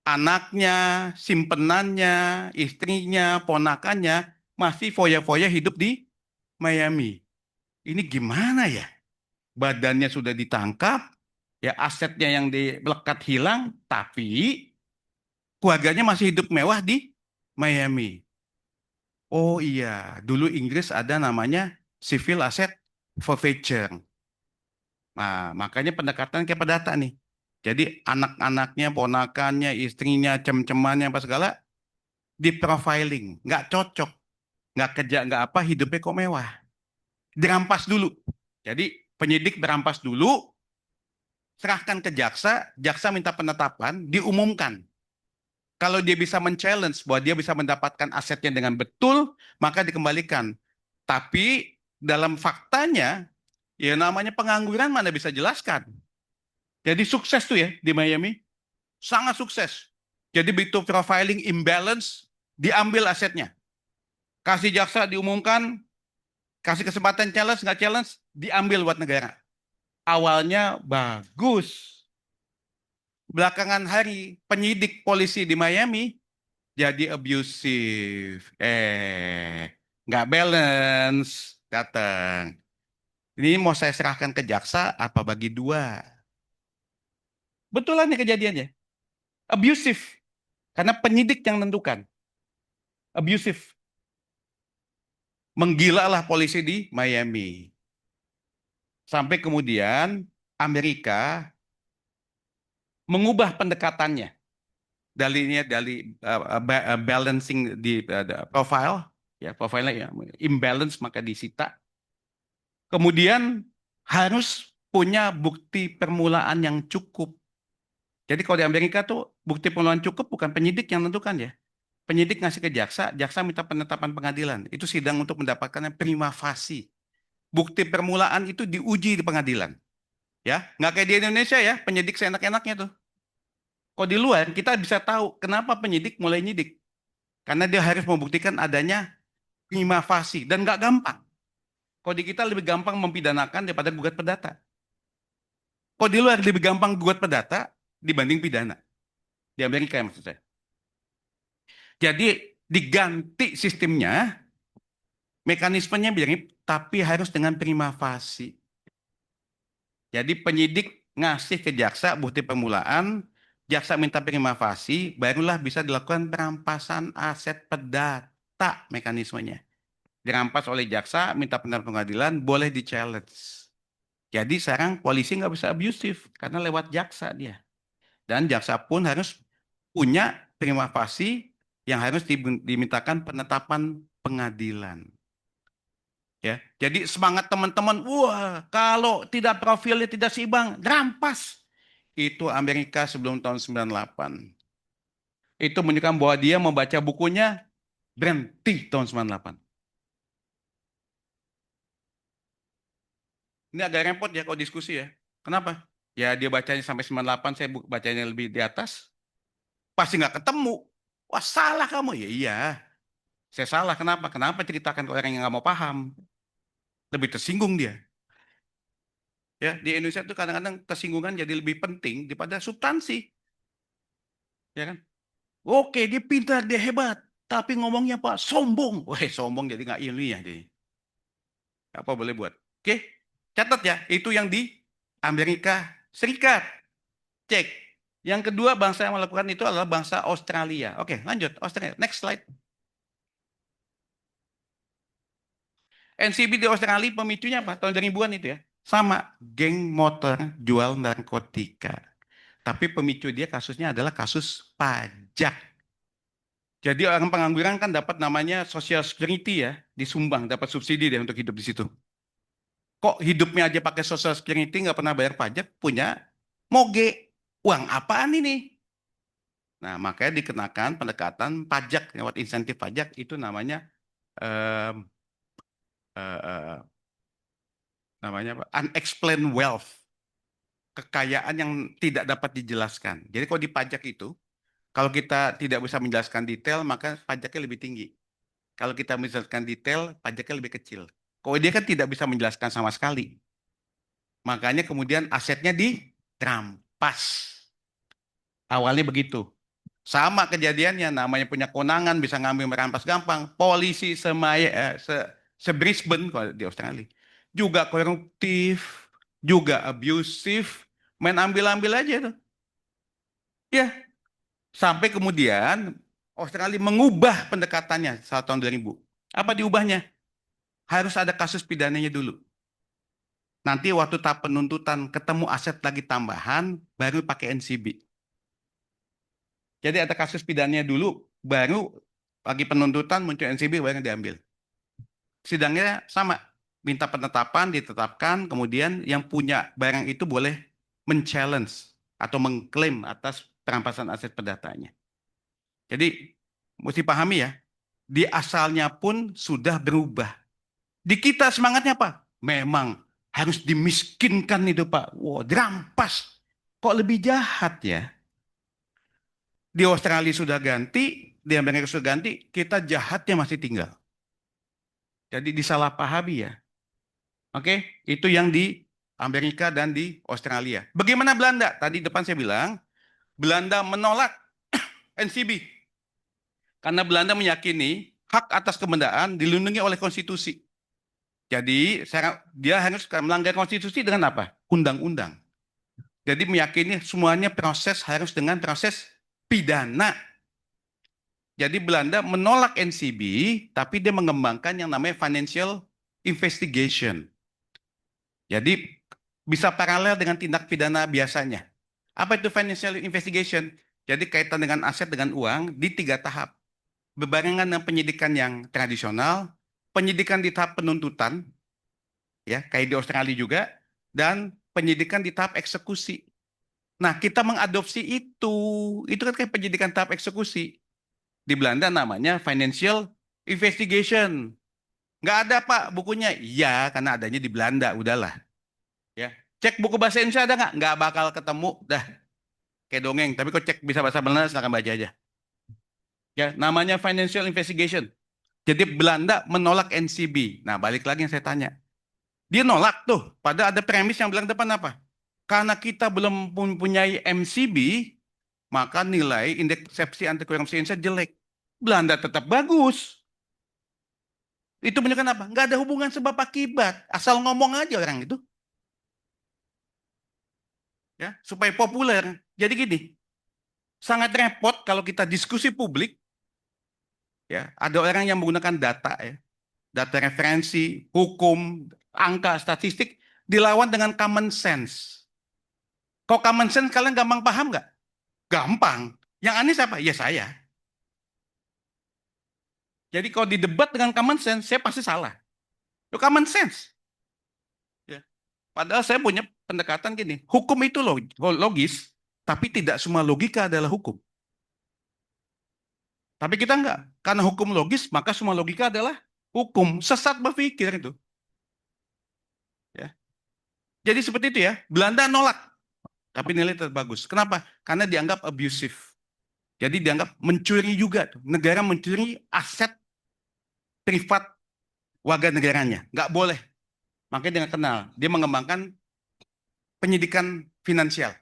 Speaker 4: anaknya, simpenannya, istrinya, ponakannya masih foya-foya hidup di Miami. Ini gimana ya? Badannya sudah ditangkap, ya asetnya yang melekat hilang, tapi keluarganya masih hidup mewah di Miami. Oh iya, dulu Inggris ada namanya civil asset forfeiture. Nah, makanya pendekatan ke perdata nih. Jadi anak-anaknya, ponakannya, istrinya, cem-cemannya, apa segala, di profiling, nggak cocok. nggak kerja, nggak apa, hidupnya kok mewah. Dirampas dulu. Jadi penyidik berampas dulu, serahkan ke jaksa, jaksa minta penetapan, diumumkan. Kalau dia bisa men-challenge bahwa dia bisa mendapatkan asetnya dengan betul, maka dikembalikan. Tapi dalam faktanya, ya namanya pengangguran mana bisa jelaskan. Jadi sukses tuh ya di Miami. Sangat sukses. Jadi begitu profiling imbalance, diambil asetnya. Kasih jaksa diumumkan, kasih kesempatan challenge, nggak challenge, diambil buat negara. Awalnya bagus. Belakangan hari, penyidik polisi di Miami jadi abusive. Nggak balance, datang. Ini mau saya serahkan ke jaksa, apa bagi dua? Betulan nih kejadiannya. Abusive. Karena penyidik yang menentukan. Abusive. Menggilalah polisi di Miami. Sampai kemudian Amerika mengubah pendekatannya. Dari balancing di profile, ya profilnya ya, imbalance maka disita. Kemudian harus punya bukti permulaan yang cukup. Jadi kalau di Amerika tuh bukti permulaan cukup bukan penyidik yang menentukan ya. Penyidik ngasih ke jaksa, jaksa minta penetapan pengadilan. Itu sidang untuk mendapatkannya prima facie. Bukti permulaan itu diuji di pengadilan. Ya, nggak kayak di Indonesia ya, penyidik seenak-enaknya tuh. Kalau di luar kita bisa tahu kenapa penyidik mulai nyidik. Karena dia harus membuktikan adanya prima facie dan nggak gampang. Kalau di kita lebih gampang mempidanakan daripada gugat perdata. Kalau di luar lebih gampang gugat perdata dibanding pidana. Di Amerika ya maksud saya. Jadi diganti sistemnya, mekanismenya mirip, tapi harus dengan prima facie. Jadi penyidik ngasih ke jaksa bukti permulaan, jaksa minta prima facie, barulah bisa dilakukan perampasan aset perdata mekanismenya. Dirampas oleh jaksa, minta penetapan pengadilan, boleh di-challenge. Jadi sekarang polisi nggak bisa abusif, karena lewat jaksa dia. Dan jaksa pun harus punya prima facie yang harus dimintakan penetapan pengadilan. Ya, jadi semangat teman-teman, wah kalau tidak profilnya tidak seimbang, rampas. Itu Amerika sebelum tahun 98. Itu menunjukkan bahwa dia membaca bukunya berhenti tahun 98. Ini agak repot ya kalau diskusi ya. Kenapa? Ya dia bacanya sampai 98, saya bacanya lebih di atas. Pasti nggak ketemu. Wah salah kamu. Ya iya, saya salah. Kenapa? Kenapa ceritakan ke orang yang nggak mau paham? Lebih tersinggung dia. Ya, di Indonesia itu kadang-kadang kesinggungan jadi lebih penting daripada substansi. Ya kan? Oke, dia pintar, dia hebat. Tapi ngomongnya Pak, sombong. Wah, sombong jadi nggak ilmiah dia. Apa boleh buat? Oke, catat ya. Itu yang di Amerika Serikat. Cek. Yang kedua bangsa yang melakukan itu adalah bangsa Australia. Oke, lanjut. Australia. Next slide. NCB di Australia pemicunya apa? Tahun 2000-an itu ya. Sama, geng motor jual narkotika. Tapi pemicu dia kasusnya adalah kasus pajak. Jadi orang pengangguran kan dapat namanya Social Security ya, disumbang, dapat subsidi dia untuk hidup di situ. Kok hidupnya aja pakai Social Security, nggak pernah bayar pajak, punya moge. Uang apaan ini? Nah, makanya dikenakan pendekatan pajak, lewat insentif pajak, itu namanya unexplained wealth. Kekayaan yang tidak dapat dijelaskan. Jadi kalau di pajak itu, kalau kita tidak bisa menjelaskan detail, maka pajaknya lebih tinggi. Kalau kita menjelaskan detail, pajaknya lebih kecil. Kalau dia kan tidak bisa menjelaskan sama sekali. Makanya kemudian asetnya dirampas. Awalnya begitu. Sama kejadiannya, namanya punya kewenangan, bisa ngambil merampas gampang. Polisi se-Brisbane kalau di Australia. Juga koruptif, juga abusif, main ambil-ambil aja tuh. Ya, sampai kemudian Australia mengubah pendekatannya saat tahun 2000. Apa diubahnya? Harus ada kasus pidananya dulu. Nanti waktu tahap penuntutan ketemu aset lagi tambahan, baru pakai NCB. Jadi ada kasus pidananya dulu, baru lagi penuntutan muncul NCB, baru diambil. sidangnya sama. Minta penetapan, ditetapkan, kemudian yang punya barang itu boleh men-challenge atau mengklaim atas perampasan aset perdatanya. Jadi mesti pahami ya, di asalnya pun sudah berubah. Di kita semangatnya apa? Memang harus dimiskinkan itu Pak. Wow, dirampas. Kok lebih jahat ya? Di Australia sudah ganti, di Amerika sudah ganti, kita jahatnya masih tinggal. Jadi disalahpahami ya. Oke, itu yang di Amerika dan di Australia. Bagaimana Belanda? Tadi depan saya bilang, Belanda menolak NCB. Karena Belanda meyakini hak atas kebendaan dilindungi oleh konstitusi. Jadi dia harus melanggar konstitusi dengan apa? Undang-undang. Jadi meyakini semuanya proses harus dengan proses pidana. Jadi Belanda menolak NCB, tapi dia mengembangkan yang namanya financial investigation. Jadi bisa paralel dengan tindak pidana biasanya. Apa itu financial investigation? Jadi kaitan dengan aset dengan uang di 3 tahap. Berbarengan dengan penyidikan yang tradisional, penyidikan di tahap penuntutan, ya kayak di Australia juga, dan penyidikan di tahap eksekusi. Nah, kita mengadopsi itu kan kayak penyidikan tahap eksekusi. Di Belanda namanya financial investigation. Nggak ada Pak bukunya. Iya, karena adanya di Belanda, udahlah. Ya, cek buku bahasa Indonesia ada nggak? Nggak bakal ketemu, dah. Kayak dongeng. Tapi kok cek bisa bahasa Belanda, silakan baca aja. Ya, namanya financial investigation. Jadi Belanda menolak NCB. Nah, balik lagi yang saya tanya. Dia nolak tuh, pada ada premis yang bilang depan apa? Karena kita belum mempunyai MCB, maka nilai indeks persepsi anti korupsi Indonesia jelek. Belanda tetap bagus. Itu menunjukkan apa? Nggak ada hubungan sebab akibat. Asal ngomong aja orang itu. Ya, supaya populer. Jadi gini, sangat repot kalau kita diskusi publik, ya, ada orang yang menggunakan data, ya, data referensi, hukum, angka, statistik, dilawan dengan common sense. Kok common sense kalian gampang paham nggak? Gampang. Yang aneh siapa? Ya saya. Jadi kalau didebat dengan common sense, saya pasti salah. Itu common sense. Ya. Padahal saya punya pendekatan gini, hukum itu logis, tapi tidak semua logika adalah hukum. Tapi kita enggak. Karena hukum logis, maka semua logika adalah hukum. Sesat berpikir itu. Ya. Jadi seperti itu ya, Belanda nolak. Tapi nilai tetap bagus. Kenapa? Karena dianggap abusive. Jadi dianggap mencuri juga. Negara mencuri aset privat warga negaranya. Nggak boleh. Makanya dia kenal. Dia mengembangkan penyidikan finansial.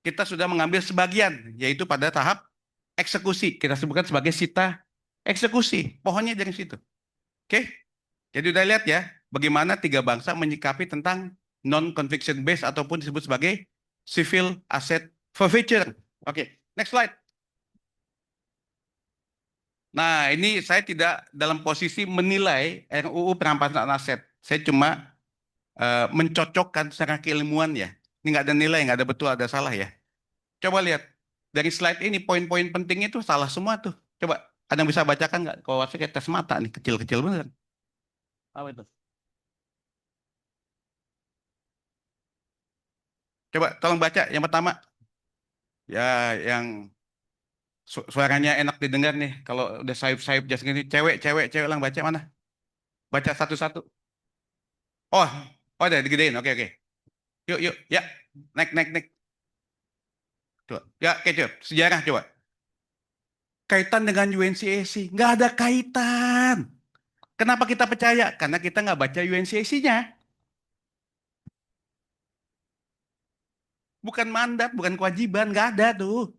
Speaker 4: Kita sudah mengambil sebagian, yaitu pada tahap eksekusi. Kita sebutkan sebagai sita eksekusi. Pohonnya dari situ. Oke? Jadi udah lihat ya, bagaimana 3 bangsa menyikapi tentang non-conviction based ataupun disebut sebagai civil asset forfeiture. Oke, next slide. Nah, ini saya tidak dalam posisi menilai RUU perampasan aset. Saya cuma mencocokkan secara keilmuan ya. Ini nggak ada nilai, nggak ada betul, ada salah ya. Coba lihat. Dari slide ini, poin-poin pentingnya itu salah semua tuh. Coba, ada yang bisa bacakan nggak? Kalau saya kayak tes mata nih, kecil-kecil bener. Apa itu? Coba, tolong baca. Yang pertama. Ya, yang suaranya enak didengar nih. Kalau udah sayup-sayup jas gini, cewek lang baca mana? Baca satu-satu. Oh, udah digedein. Oke. Yuk, ya, naik. Coba, ya, coba. Sejarah coba. Kaitan dengan UNCAC, nggak ada kaitan. Kenapa kita percaya? Karena kita nggak baca UNCAC-nya. Bukan mandat, bukan kewajiban, nggak ada tuh.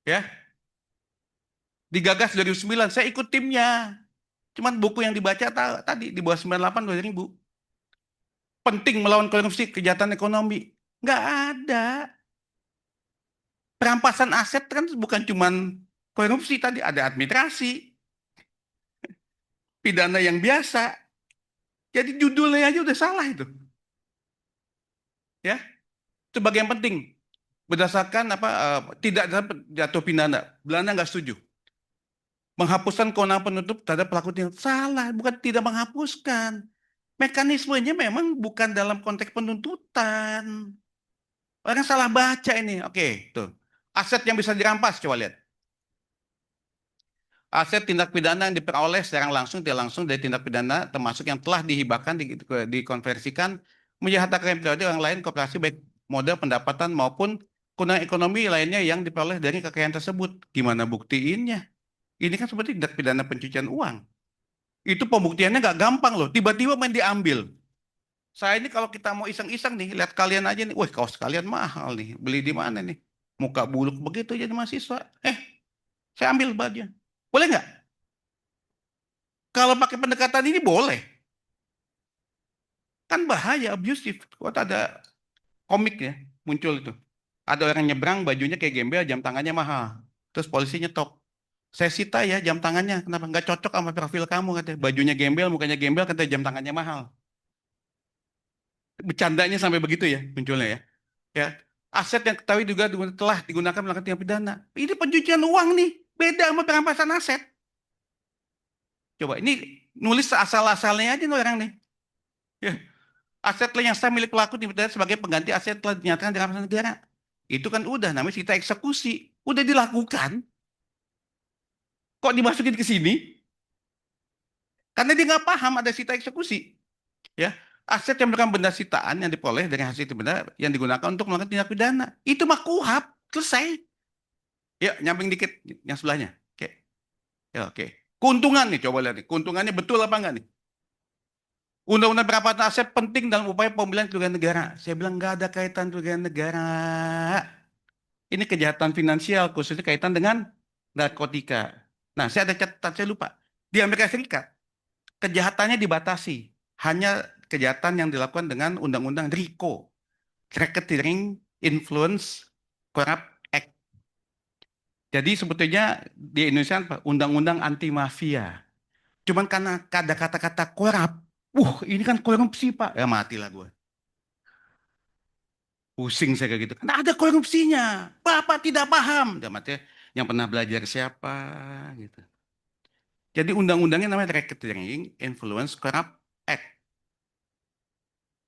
Speaker 4: Ya. Digagas 2009, saya ikut timnya. Cuman buku yang dibaca tadi di bawah 98 2000. Penting melawan korupsi, kejahatan ekonomi. Nggak ada. Perampasan aset kan bukan cuman korupsi tadi, ada administrasi. Pidana yang biasa. Jadi judulnya aja udah salah itu. Ya. Itu bagian penting. Berdasarkan apa tidak jatuh pidana. Belanda nggak setuju. Menghapuskan kewenangan penuntut terhadap pelaku tindak salah, bukan tidak menghapuskan. Mekanismenya memang bukan dalam konteks penuntutan. Orang salah baca ini. Oke, tuh. Aset yang bisa dirampas, coba lihat. Aset tindak pidana yang diperoleh secara langsung, tidak langsung dari tindak pidana, termasuk yang telah dihibahkan, dikonversikan, menjadi harta kekayaan pribadi orang lain, koperasi baik modal pendapatan maupun keuntungan ekonomi lainnya yang diperoleh dari kekayaan tersebut. Gimana buktiinnya? Ini kan seperti tindak pidana pencucian uang. Itu pembuktiannya nggak gampang loh. Tiba-tiba main diambil. Saya ini kalau kita mau iseng-iseng nih, lihat kalian aja nih. Wah, kaos kalian mahal nih. Beli di mana nih? Muka buluk begitu jadi mahasiswa. Saya ambil baju. Boleh nggak? Kalau pakai pendekatan ini boleh. Kan bahaya, abusif. Waktu ada komik ya, muncul itu. Ada orang nyebrang, bajunya kayak gembel, jam tangannya mahal. Terus polisi nyetop. Saya sita ya jam tangannya, kenapa nggak cocok sama profil kamu, katanya. Bajunya gembel, mukanya gembel, katanya jam tangannya mahal. Bercandanya sampai begitu ya munculnya ya. Ya, aset yang ketahui juga telah digunakan melakukan tindak pidana. Ini pencucian uang nih, beda sama perampasan aset. Coba ini nulis asal-asalnya aja nih orang nih. Ya, aset yang sah milik pelaku tindak sebagai pengganti aset telah dinyatakan dirampasan negara. Itu kan udah namanya sita eksekusi, udah dilakukan. Kok dimasukin ke sini? Karena dia nggak paham ada sita eksekusi. Ya, aset yang merupakan benda sitaan yang diperoleh dari hasil benda yang digunakan untuk melakukan tindak pidana. Itu mah KUHP, selesai. Ya, nyamping dikit yang sebelahnya. Oke. Ya, oke. Keuntungan nih, coba lihat nih. Keuntungannya betul apa enggak nih? Undang-undang perampasan aset penting dalam upaya pembelian kerugian negara. Saya bilang nggak ada kaitan kerugian negara. Ini kejahatan finansial, khususnya kaitan dengan narkotika. Nah, saya ada catatan, saya lupa. Di Amerika Serikat, kejahatannya dibatasi. Hanya kejahatan yang dilakukan dengan undang-undang RICO, Racketeering Influence Corrupt Act. Jadi sebetulnya di Indonesia undang-undang anti mafia. Cuman karena ada kata-kata korup, ini kan korupsi Pak, ya matilah gue. Pusing saya kayak gitu. Karena ada korupsinya, Bapak tidak paham. Ya mati, yang pernah belajar siapa gitu. Jadi undang-undangnya namanya Racketeering Influence Corrupt Act.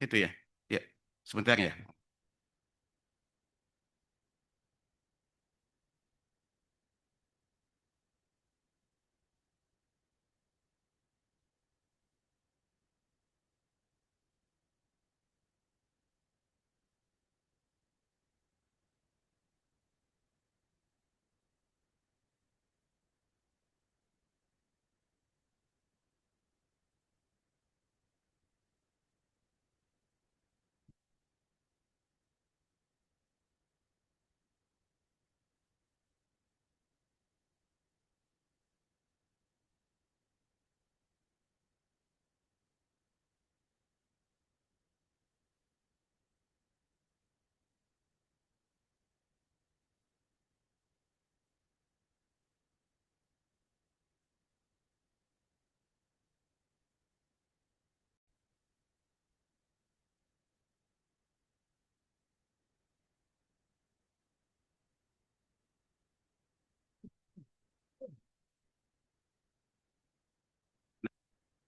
Speaker 4: Itu ya. Ya, sebentar ya.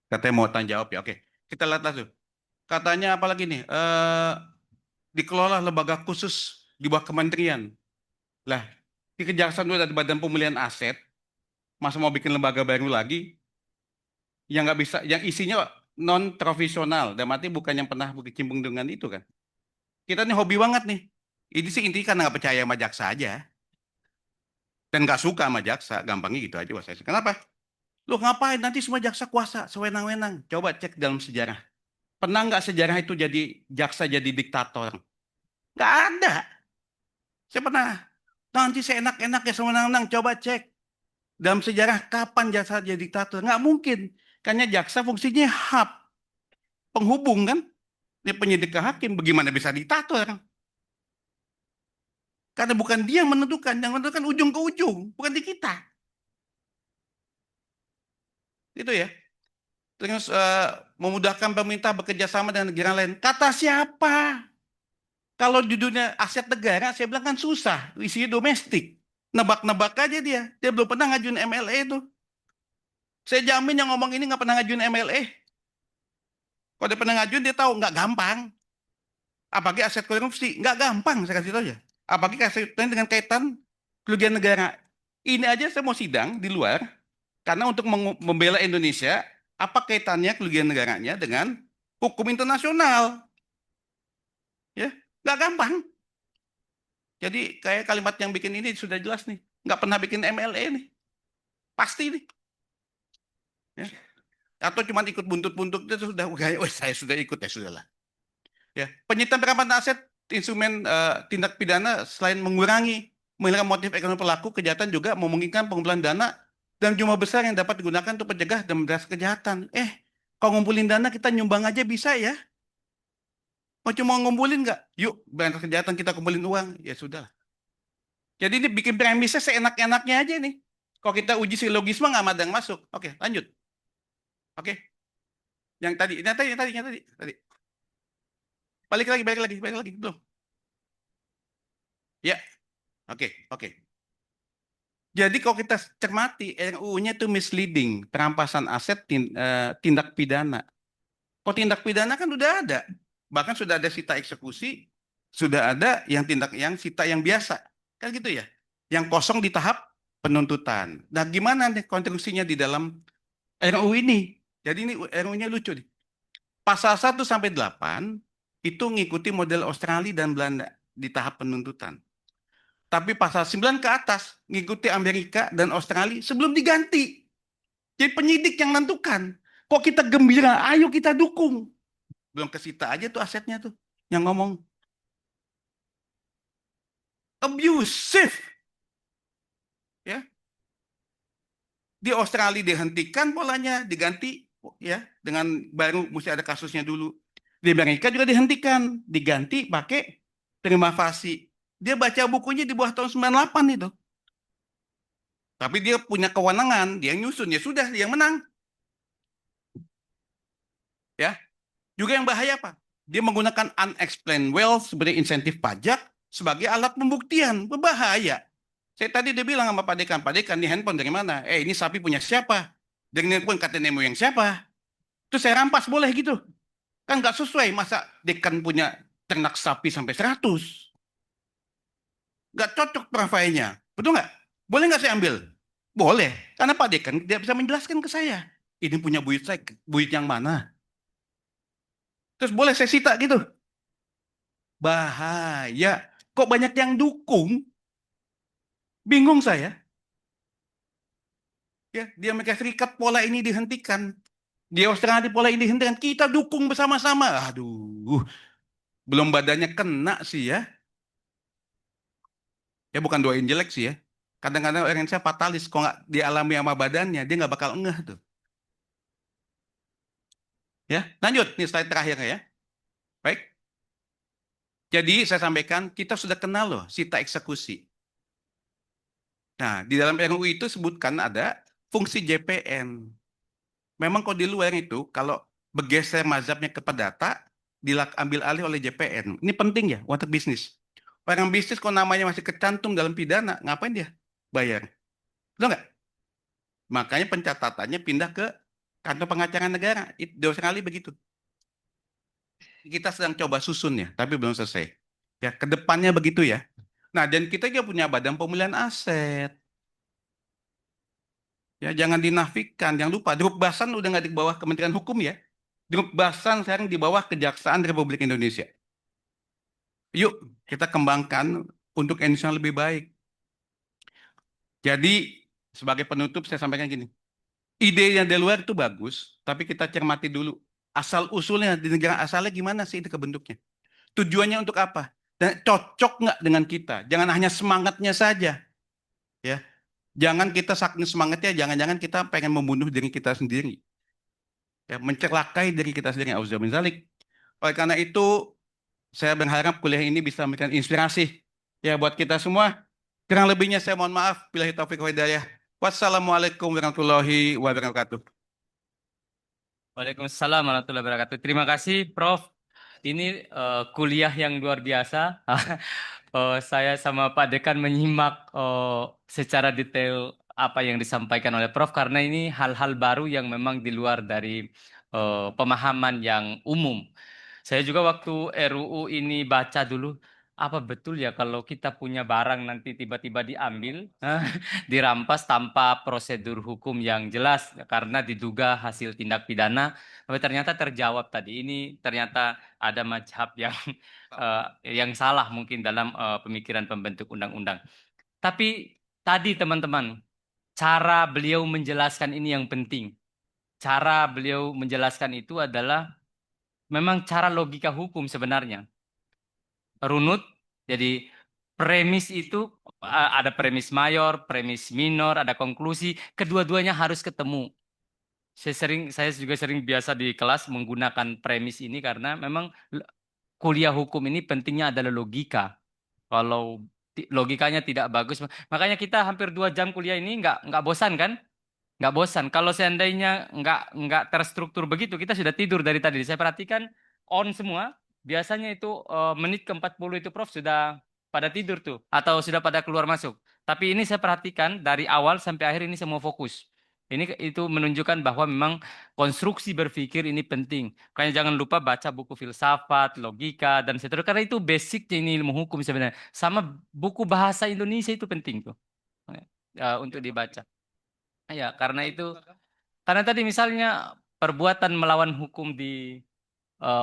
Speaker 4: Katanya mau tanya jawab ya. Oke, kita lihat langsung. Katanya apa lagi nih? Dikelola lembaga khusus di bawah kementerian. Lah, di Kejaksaan itu ada Badan Pemulihan Aset, masa mau bikin lembaga baru lagi yang nggak bisa, yang isinya non profesional, dan mati bukan yang pernah berkecimpung dengan itu kan? Kita nih hobi banget nih. Ini sih intinya karena nggak percaya sama jaksa aja dan nggak suka sama jaksa, gampangnya gitu aja saya. Kenapa? Lu ngapain nanti semua jaksa kuasa sewenang-wenang? Coba cek dalam sejarah. Pernah nggak sejarah itu jadi jaksa jadi diktator? Nggak ada. Saya pernah. Nanti seenak-enak ya sewenang-wenang. Coba cek. Dalam sejarah kapan jaksa jadi diktator? Nggak mungkin. Karena jaksa fungsinya hub. Penghubung kan. Dia penyidik ke hakim. Bagaimana bisa diktator? Karena bukan dia yang menentukan. Yang menentukan ujung ke ujung. Bukan di kita. Itu ya. Terus memudahkan pemerintah bekerja sama dengan negara lain. Kata siapa? Kalau di dunia aset negara, saya bilang kan susah. Isinya domestik. Nebak-nebak aja dia. Dia belum pernah ngajuin MLE itu. Saya jamin yang ngomong ini nggak pernah ngajuin MLE. Kalau dia pernah ngajuin, dia tahu nggak gampang. Apalagi aset korupsi, nggak gampang saya kasih tahu ya. Apalagi aset dengan kaitan kerugian negara. Ini aja saya mau sidang di luar, karena untuk membela Indonesia, apa kaitannya kerugian negaranya dengan hukum internasional? Ya, nggak gampang. Jadi kayak kalimat yang bikin ini sudah jelas nih, nggak pernah bikin MLE nih, pasti nih. Ya. Atau cuma ikut buntut-buntut itu sudah, oh, saya sudah ikut ya sudahlah. Ya, penyitaan perampasan aset instrumen tindak pidana selain mengurangi menghilangkan motif ekonomi pelaku kejahatan juga memungkinkan pengumpulan dana dan jumlah besar yang dapat digunakan untuk pencegah dan memberantas kejahatan. Kalau ngumpulin dana kita nyumbang aja bisa ya. Mau cuma ngumpulin nggak? Yuk, berantas kejahatan kita kumpulin uang. Ya sudah. Jadi ini bikin premisnya seenak-enaknya aja nih. Kalau kita uji silogisme nggak ada yang masuk. Oke, lanjut. Oke. Yang tadi. Balik lagi. Belum. Ya. Oke. Jadi kalau kita cermati, RUU-nya itu misleading. Perampasan aset tindak pidana. Kalau tindak pidana kan udah ada. Bahkan sudah ada sita eksekusi, sudah ada yang sita yang biasa. Kan gitu ya. Yang kosong di tahap penuntutan. Nah, gimana nih konstruksinya di dalam RUU ini? Jadi ini RUU-nya lucu nih. Pasal 1 sampai 8 itu ngikuti model Australia dan Belanda di tahap penuntutan. Tapi pasal 9 ke atas ngikuti Amerika dan Australia sebelum diganti. Jadi penyidik yang menentukan. Kok kita gembira, ayo kita dukung. Belum kesita aja tuh asetnya tuh. Yang ngomong. Abusive. Ya. Di Australia dihentikan polanya, diganti ya dengan baru mesti ada kasusnya dulu. Di Amerika juga dihentikan, diganti pakai terima kasih. Dia baca bukunya di bawah tahun 98 itu. Tapi dia punya kewenangan, dia nyusun, ya sudah, dia yang menang. Ya. Juga yang bahaya apa? Dia menggunakan unexplained wealth sebagai insentif pajak sebagai alat pembuktian. Berbahaya. Saya tadi dia bilang sama Pak Dekan di handphone dari mana? Ini sapi punya siapa? Dengan pun kata Nemo yang siapa? Terus saya rampas boleh gitu. Kan nggak sesuai, masa Dekan punya ternak sapi sampai 100? Nggak cocok profilnya. Betul nggak? Boleh nggak saya ambil? Boleh. Karena Pak Dekan tidak bisa menjelaskan ke saya. Ini punya buyut saya, buyut yang mana? Terus boleh saya sita gitu. Bahaya. Kok banyak yang dukung? Bingung saya. Ya, di Amerika Serikat pola ini dihentikan. Di Australia pola ini dihentikan. Kita dukung bersama-sama. Aduh. Belum badannya kena sih ya. Ya bukan doain jelek sih ya. Kadang-kadang orang saya fatalis. Kalau nggak dialami sama badannya, dia nggak bakal ngeh tuh. Ya, lanjut. Ini slide terakhir ya. Baik. Jadi saya sampaikan, kita sudah kenal loh sita eksekusi. Nah, di dalam RUU itu sebutkan ada fungsi JPN. Memang kalau di luar itu, kalau bergeser mazhabnya ke perdata, diambil alih oleh JPN. Ini penting ya, untuk bisnis. Orang bisnis kalau namanya masih kecantum dalam pidana, ngapain dia bayar? Betul nggak? Makanya pencatatannya pindah ke kantor pengacara negara. Itu sekali begitu. Kita sedang coba susun ya, tapi belum selesai. Ya, kedepannya begitu ya. Nah, dan kita juga punya badan pemulihan aset. Ya, jangan dinafikan, jangan lupa. Drukbasan udah nggak di bawah Kementerian Hukum ya. Drukbasan sekarang di bawah Kejaksaan Republik Indonesia. Yuk, kita kembangkan untuk Indonesia lebih baik. Jadi, sebagai penutup saya sampaikan gini. Ide yang dari luar itu bagus, tapi kita cermati dulu. Asal-usulnya di negara asalnya gimana sih itu kebentuknya? Tujuannya untuk apa? Dan cocok nggak dengan kita? Jangan hanya semangatnya saja. Ya, jangan kita saking semangatnya, jangan-jangan kita pengen membunuh diri kita sendiri. Ya, mencelakai diri kita sendiri. Auzubillahi. Oleh karena itu, saya berharap kuliah ini bisa memberikan inspirasi ya buat kita semua. Kurang lebihnya saya mohon maaf. Billahi taufiq wal hidayah. Wassalamualaikum warahmatullahi wabarakatuh.
Speaker 3: Waalaikumsalam warahmatullahi wabarakatuh. Terima kasih, Prof. Ini kuliah yang luar biasa. Saya sama Pak Dekan menyimak secara detail apa yang disampaikan oleh Prof karena ini hal-hal baru yang memang di luar dari pemahaman yang umum. Saya juga waktu RUU ini baca dulu, apa betul ya kalau kita punya barang nanti tiba-tiba diambil, dirampas tanpa prosedur hukum yang jelas karena diduga hasil tindak pidana. Tapi ternyata terjawab tadi ini ternyata ada mazhab yang salah mungkin dalam pemikiran pembentuk undang-undang. Tapi tadi teman-teman, cara beliau menjelaskan ini yang penting. Cara beliau menjelaskan itu adalah memang cara logika hukum sebenarnya. Runut, jadi premis itu ada premis mayor, premis minor, ada konklusi, kedua-duanya harus ketemu. Saya juga sering biasa di kelas menggunakan premis ini karena memang kuliah hukum ini pentingnya adalah logika. Kalau logikanya tidak bagus, makanya kita hampir 2 jam kuliah ini nggak bosan kan? Nggak bosan. Kalau seandainya nggak terstruktur begitu, kita sudah tidur dari tadi. Saya perhatikan on semua. Biasanya itu menit ke-40 itu Prof sudah pada tidur tuh. Atau sudah pada keluar masuk. Tapi ini saya perhatikan dari awal sampai akhir ini semua fokus. Itu menunjukkan bahwa memang konstruksi berpikir ini penting. Makanya jangan lupa baca buku filsafat, logika, dan seterusnya. Karena itu basicnya ini ilmu hukum sebenarnya. Sama buku bahasa Indonesia itu penting tuh. Untuk dibaca. Ya, karena tadi misalnya perbuatan melawan hukum di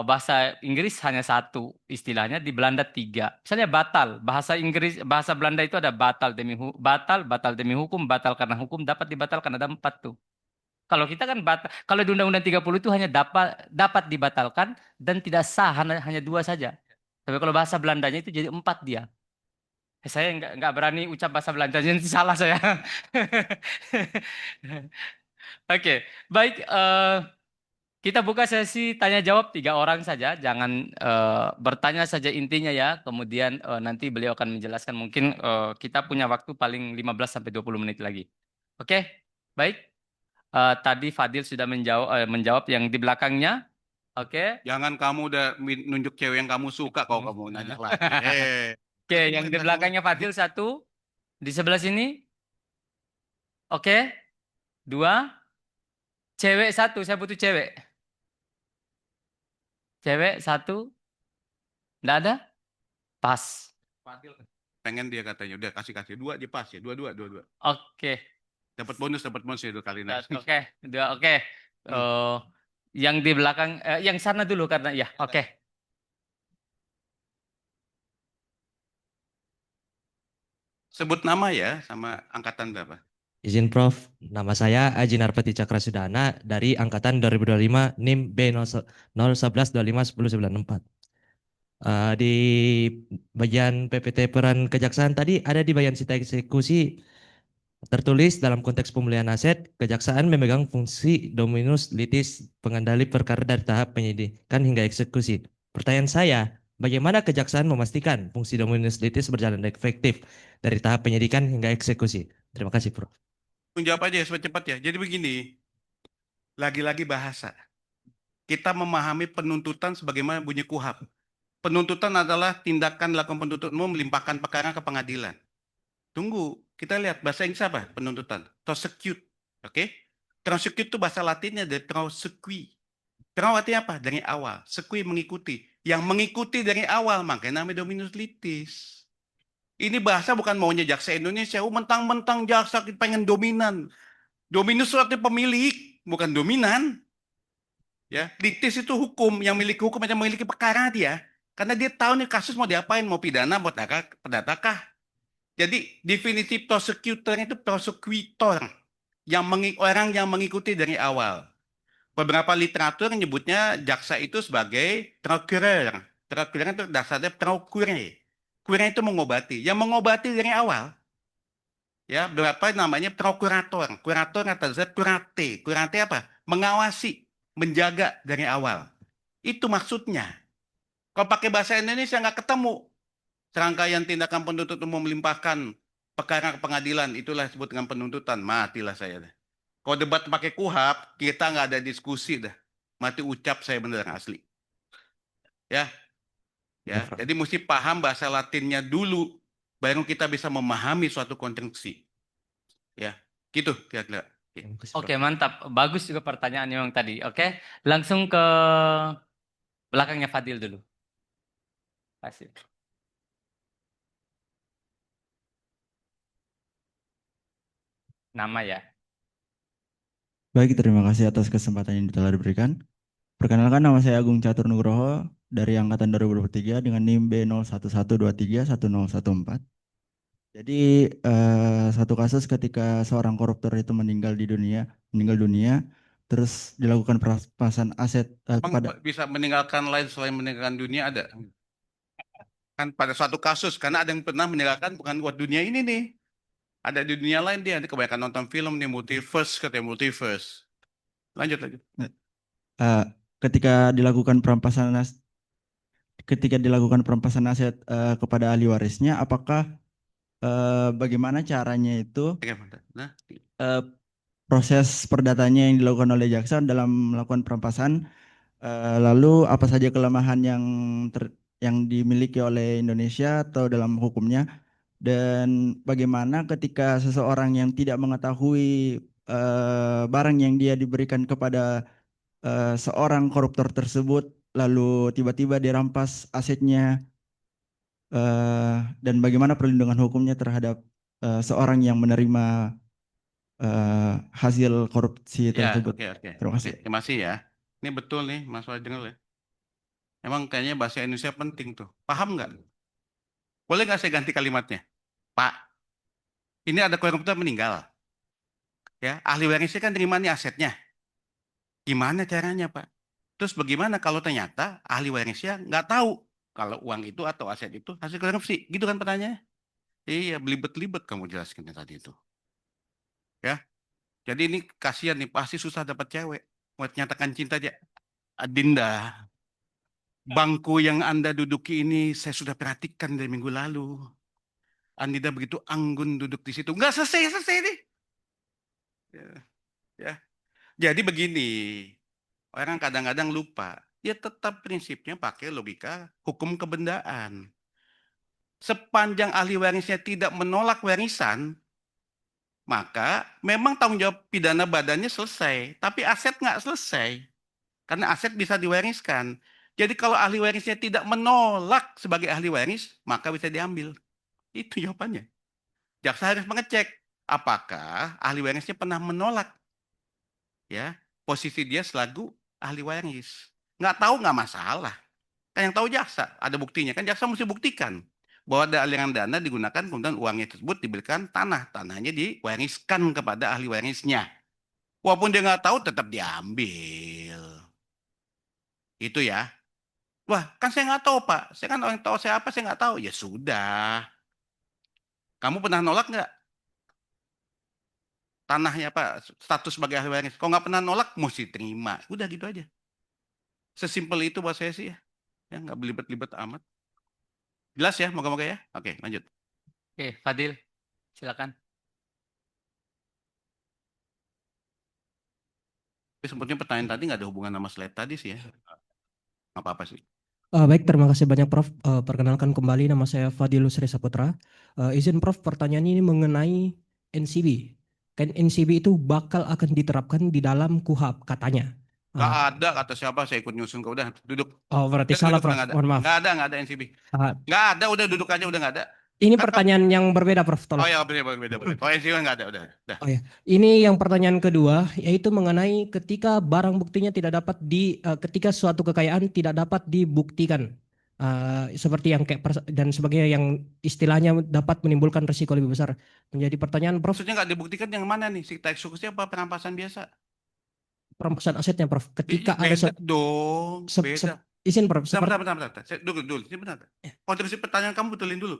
Speaker 3: bahasa Inggris hanya 1 istilahnya, di Belanda 3. Misalnya batal, bahasa Belanda itu ada batal demi hukum, batal karena hukum dapat dibatalkan, ada 4 tuh. Kalau kita kan kalau di Undang-Undang 30 itu hanya dapat dibatalkan dan tidak sah, hanya 2 saja. Tapi kalau bahasa Belandanya itu jadi 4 dia. Saya nggak berani ucap bahasa Belanda, nanti salah saya. Oke, baik. Kita buka sesi tanya jawab 3 orang saja. Jangan bertanya saja intinya ya. Kemudian nanti beliau akan menjelaskan. Mungkin kita punya waktu paling 15-20 menit lagi. Oke, baik. Tadi Fadil sudah menjawab yang di belakangnya. Oke.
Speaker 4: Jangan kamu udah nunjuk cewek yang kamu suka kalau kamu nanya lagi.
Speaker 3: Oke, yang di belakangnya Fadil 1. Di sebelah sini. Oke. 2. Cewek 1, saya butuh cewek. Cewek 1. Nggak ada? Pas.
Speaker 4: Pengen dia katanya, udah kasih 2 aja pas ya, 2.
Speaker 3: Oke.
Speaker 4: Dapat bonus ya 2 kali naik.
Speaker 3: Oke, 2, oke. Yang di belakang, yang sana dulu karena ya, oke.
Speaker 4: Sebut nama ya, sama angkatan berapa?
Speaker 12: Izin Prof, nama saya Aji Narpati Cakrasudana dari Angkatan 2025 NIM B011251094. Di bagian PPT peran kejaksaan tadi ada di bagian sita eksekusi tertulis dalam konteks pemulihan aset, kejaksaan memegang fungsi dominus litis pengendali perkara dari tahap penyidikan hingga eksekusi. Pertanyaan saya, bagaimana kejaksaan memastikan fungsi dominus litis berjalan efektif dari tahap penyidikan hingga eksekusi? Terima kasih, Prof.
Speaker 4: Menjawab aja cepat-cepat ya. Jadi begini, lagi-lagi bahasa. Kita memahami penuntutan sebagaimana bunyi KUHP. Penuntutan adalah tindakan dilakukan penuntut umum melimpahkan perkara ke pengadilan. Tunggu, kita lihat bahasa Inggris apa penuntutan? Prosecute, oke? Prosecute itu bahasa Latinnya dari prosecui. Pro artinya apa? Dari awal. Secui mengikuti. Yang mengikuti dari awal, makanya namanya dominus litis. Ini bahasa bukan maunya jaksa Indonesia. Mentang-mentang jaksa pengen dominan. Dominus itu artinya pemilik, bukan dominan. Ya, litis itu hukum, yang miliki hukum yang memiliki perkara dia. Karena dia tahu nih kasus mau diapain, mau pidana, mau perdata. Jadi definisi prosecutor itu prosecutor, orang yang mengikuti dari awal. Beberapa literatur menyebutnya jaksa itu sebagai prokureur. Prokureur itu dasarnya procure. Cure itu mengobati, yang mengobati dari awal. Ya, berapa namanya prokurator. Kurator kata Z kurate. Kurate apa? Mengawasi, menjaga dari awal. Itu maksudnya. Kalau pakai bahasa Indonesia nggak ketemu. Serangkaian tindakan penuntut umum melimpahkan perkara ke pengadilan, itulah disebut dengan penuntutan. Matilah saya. Kalau debat pakai KUHP, kita nggak ada diskusi dah. Mati ucap saya beneran asli. Ya, jadi mesti paham bahasa Latinnya dulu, baru kita bisa memahami suatu konstruksi. Ya, Gitu kira-kira.
Speaker 3: Oke, mantap. Bagus juga pertanyaannya yang tadi. Oke, langsung ke belakangnya Fadil dulu. Kasih. Nama ya.
Speaker 13: Baik, terima kasih atas kesempatan yang telah diberikan. Perkenalkan, nama saya Agung Catur Nugroho dari Angkatan 2023 dengan NIM B01131014. Jadi satu kasus ketika seorang koruptor itu meninggal dunia, terus dilakukan perampasan aset kepada
Speaker 4: Bisa meninggalkan lain selain meninggalkan dunia ada? Kan pada suatu kasus, karena ada yang pernah meninggalkan bukan buat dunia ini nih. Ada di dunia lain dia, kebanyakan nonton film nih, multiverse, katanya multiverse. Lanjut.
Speaker 13: ketika dilakukan perampasan aset kepada ahli warisnya, apakah bagaimana caranya itu proses perdatanya yang dilakukan oleh jaksa dalam melakukan perampasan, lalu apa saja kelemahan yang dimiliki oleh Indonesia atau dalam hukumnya, dan bagaimana ketika seseorang yang tidak mengetahui barang yang dia diberikan kepada seorang koruptor tersebut lalu tiba-tiba dirampas asetnya, dan bagaimana perlindungan hukumnya terhadap seorang yang menerima hasil korupsi tersebut.
Speaker 4: Oke.
Speaker 13: Terima kasih.
Speaker 4: Terima kasih ya. Ini betul nih Mas Wajengel ya. Emang kayaknya bahasa Indonesia penting tuh. Paham nggak? Boleh nggak saya ganti kalimatnya? Pak, ini ada koruptor meninggal. Ya, ahli warisnya kan terima nih asetnya. Gimana caranya Pak? Terus bagaimana kalau ternyata ahli warisnya nggak tahu kalau uang itu atau aset itu hasil korupsi? Gitu kan pertanyaannya? Iya, belibet-libet kamu jelaskan tadi itu. Ya, jadi ini kasihan nih, pasti susah dapat cewek. Buat nyatakan cinta aja. Adinda, bangku yang Anda duduki ini saya sudah perhatikan dari minggu lalu. Adinda begitu anggun duduk di situ. Nggak selesai nih. Ya. Jadi begini, orang kadang-kadang lupa. Ya tetap prinsipnya pakai logika hukum kebendaan. Sepanjang ahli warisnya tidak menolak warisan, maka memang tanggung jawab pidana badannya selesai, tapi aset nggak selesai. Karena aset bisa diwariskan. Jadi kalau ahli warisnya tidak menolak sebagai ahli waris, maka bisa diambil. Itu jawabannya. Jaksa harus mengecek apakah ahli warisnya pernah menolak. Ya, posisi dia selaku ahli waris. Nggak tahu nggak masalah. Kan yang tahu jaksa, ada buktinya. Kan jaksa mesti buktikan bahwa ada aliran dana digunakan, kemudian uangnya tersebut diberikan tanah. Tanahnya diwariskan kepada ahli warisnya. Walaupun dia nggak tahu, tetap diambil. Itu ya. Wah, kan saya nggak tahu Pak. Saya kan orang tahu saya apa, saya nggak tahu. Ya sudah. Kamu pernah nolak nggak? Tanahnya Pak, status sebagai ahli waris. Kalau nggak pernah nolak, mesti terima. Udah gitu aja. Sesimpel itu buat saya sih ya. Ya nggak belibet-libet amat. Jelas ya, moga-moga ya. Oke, lanjut.
Speaker 3: Oke, Fadil, silakan.
Speaker 4: Sebetulnya pertanyaan tadi nggak ada hubungan sama slide tadi sih ya. Nggak apa-apa sih.
Speaker 11: Baik, terima kasih banyak Prof. Perkenalkan kembali, nama saya Fadilus Reza Putra. Izin Prof, pertanyaan ini mengenai NCB. Kan NCB itu bakal akan diterapkan di dalam KUHP katanya.
Speaker 4: Nggak ada kata siapa, saya ikut nyusun kok. Udah duduk.
Speaker 11: Oh, berarti salah Prof, mohon maaf.
Speaker 4: Nggak ada NCB. Nggak ada, udah duduk aja, udah nggak ada.
Speaker 11: Ini pertanyaan yang berbeda Prof, tolong.
Speaker 4: Oh ya, beda. Oh NCB nggak ada, udah.
Speaker 11: Oh ya, ini yang pertanyaan kedua, yaitu mengenai ketika barang buktinya tidak dapat ketika suatu kekayaan tidak dapat dibuktikan, seperti yang kayak dan sebagainya yang istilahnya dapat menimbulkan risiko lebih besar. Menjadi pertanyaan Prof.
Speaker 4: Maksudnya nggak dibuktikan yang mana nih? Sita eksekusi apa perampasan biasa?
Speaker 11: Perampasan asetnya Prof. Ketika
Speaker 4: beda
Speaker 11: ada
Speaker 4: dong, beda.
Speaker 11: Izin Prof.
Speaker 4: Bentar. Dulu. Kontribusi pertanyaan kamu betulin dulu.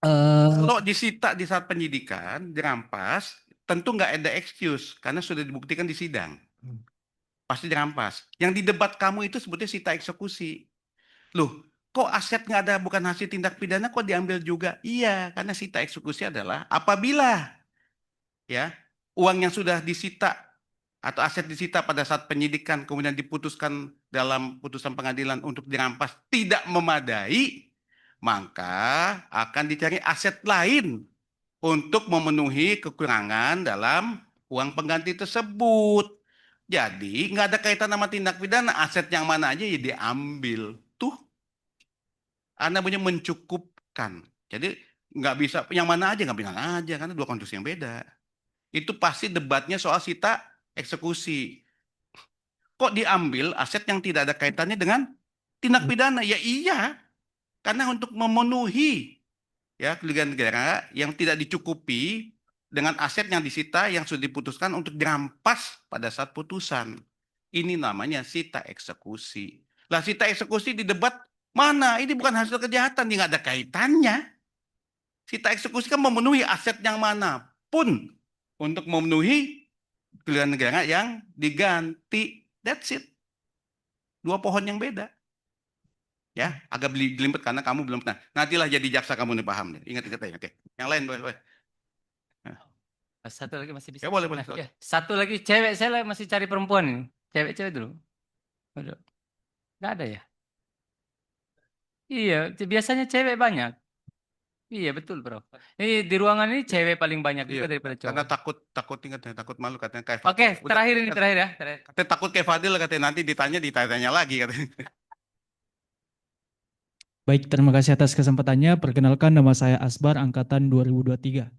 Speaker 4: Kalau disita di saat penyidikan, dirampas, tentu nggak ada excuse karena sudah dibuktikan di sidang. Pasti dirampas. Yang di debat kamu itu sebutnya sita eksekusi. Loh, kok aset nggak ada bukan hasil tindak pidana kok diambil juga? Iya, karena sita eksekusi adalah apabila ya uang yang sudah disita atau aset disita pada saat penyidikan kemudian diputuskan dalam putusan pengadilan untuk dirampas tidak memadai, maka akan dicari aset lain untuk memenuhi kekurangan dalam uang pengganti tersebut. Jadi nggak ada kaitan sama tindak pidana, aset yang mana aja ya diambil. Tuh, Anda punya mencukupkan. Jadi nggak bisa yang mana aja, nggak bilang aja karena dua konstruksi yang beda. Itu pasti debatnya soal sita eksekusi. Kok diambil aset yang tidak ada kaitannya dengan tindak pidana? Ya iya, karena untuk memenuhi ya kerugian negara yang tidak dicukupi dengan aset yang disita yang sudah diputuskan untuk dirampas pada saat putusan. Ini namanya sita eksekusi. Lah sita eksekusi di debat mana? Ini bukan hasil kejahatan, nggak ada kaitannya. Sita eksekusi kan memenuhi aset yang manapun untuk memenuhi kerugian negara yang diganti. That's it. Dua pohon yang beda. Ya, agak jelimet karena kamu belum pernah. Nantilah jadi jaksa kamu nih paham nih. Ingat ya. Oke. Yang lain boleh.
Speaker 3: Satu lagi masih bisa.
Speaker 4: Ya boleh.
Speaker 3: Ya, satu lagi cewek, saya masih cari perempuan ini. Cewek dulu. Aduh. Nggak ada ya? Iya, biasanya cewek banyak. Iya betul bro. Ini di ruangan ini cewek paling banyak juga daripada cowok.
Speaker 4: Karena takut ingat ya, takut malu katanya kayak
Speaker 3: Oke, terakhir ya.
Speaker 4: Katanya takut kayak Fadil katanya nanti ditanya lagi katanya.
Speaker 14: Baik, terima kasih atas kesempatannya. Perkenalkan nama saya Asbar, angkatan 2023.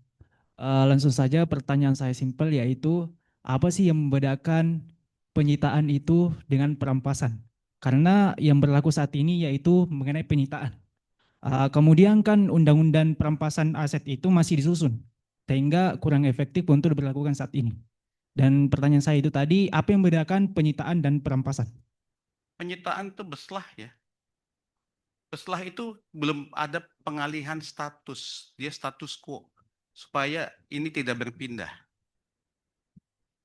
Speaker 14: Langsung saja pertanyaan saya simpel yaitu apa sih yang membedakan penyitaan itu dengan perampasan? Karena yang berlaku saat ini yaitu mengenai penyitaan. Kemudian kan undang-undang perampasan aset itu masih disusun sehingga kurang efektif untuk diberlakukan saat ini. Dan pertanyaan saya itu tadi, apa yang membedakan penyitaan dan perampasan?
Speaker 4: Penyitaan itu beslah ya. Beslah itu belum ada pengalihan status, dia status quo supaya ini tidak berpindah.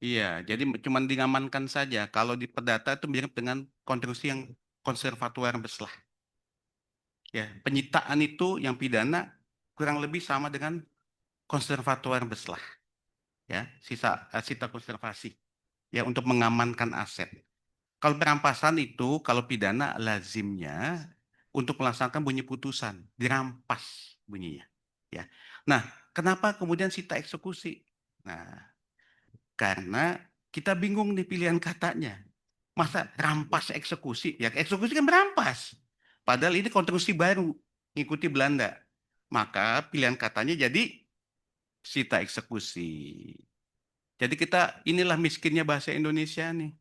Speaker 4: Iya, jadi cuma diamankan saja. Kalau di perdata itu mirip dengan konstruksi yang konservatuar beslah. Ya, penyitaan itu yang pidana kurang lebih sama dengan konservatuar beslah. Ya, sita konservasi. Ya, untuk mengamankan aset. Kalau perampasan itu kalau pidana lazimnya untuk melaksanakan bunyi putusan, dirampas bunyinya. Ya. Nah, kenapa kemudian sita eksekusi? Nah, karena kita bingung nih pilihan katanya. Masa rampas eksekusi? Ya eksekusi kan merampas. Padahal ini konstruksi baru, ngikuti Belanda. Maka pilihan katanya jadi sita eksekusi. Jadi inilah miskinnya bahasa Indonesia nih.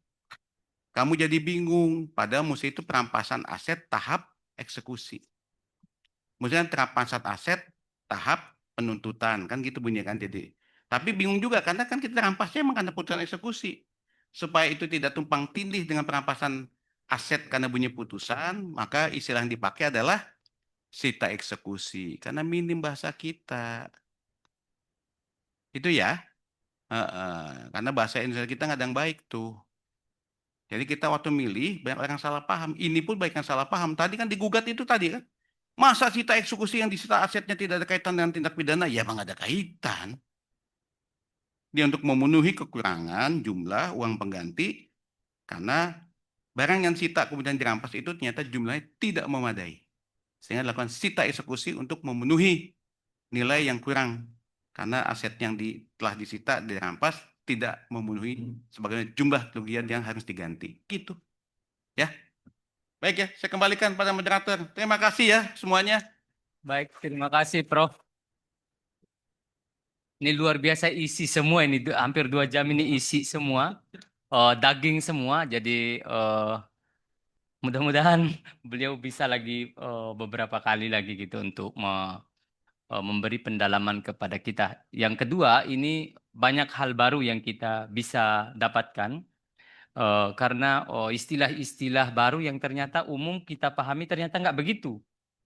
Speaker 4: Kamu jadi bingung, padahal mesti itu perampasan aset tahap eksekusi. Maksudnya perampasan aset tahap penuntutan, kan gitu bunyinya kan jadi. Tapi bingung juga karena kan kita rampasnya memang karena putusan eksekusi. Supaya itu tidak tumpang tindih dengan perampasan aset karena bunyi putusan, maka istilah yang dipakai adalah sita eksekusi. Karena minim bahasa kita. Itu ya. Karena bahasa Indonesia kita nggak ada yang baik tuh. Jadi kita waktu milih banyak orang salah paham. Ini pun banyak yang salah paham. Tadi kan digugat itu tadi kan. Masa sita eksekusi yang disita asetnya tidak ada kaitan dengan tindak pidana? Ya memang ada kaitan. Dia untuk memenuhi kekurangan jumlah uang pengganti karena barang yang sita kemudian dirampas itu ternyata jumlahnya tidak memadai. Sehingga dilakukan sita eksekusi untuk memenuhi nilai yang kurang. Karena aset yang telah disita dirampas tidak memenuhi sebagai jumlah kerugian yang harus diganti. Gitu. Ya. Baik ya, saya kembalikan pada moderator. Terima kasih ya semuanya.
Speaker 3: Baik, terima kasih Prof. Ini luar biasa isi semua ini, hampir 2 jam ini isi semua. Daging semua, jadi mudah-mudahan beliau bisa lagi beberapa kali lagi gitu untuk memberi pendalaman kepada kita. Yang kedua, ini banyak hal baru yang kita bisa dapatkan karena istilah-istilah baru yang ternyata umum kita pahami ternyata nggak begitu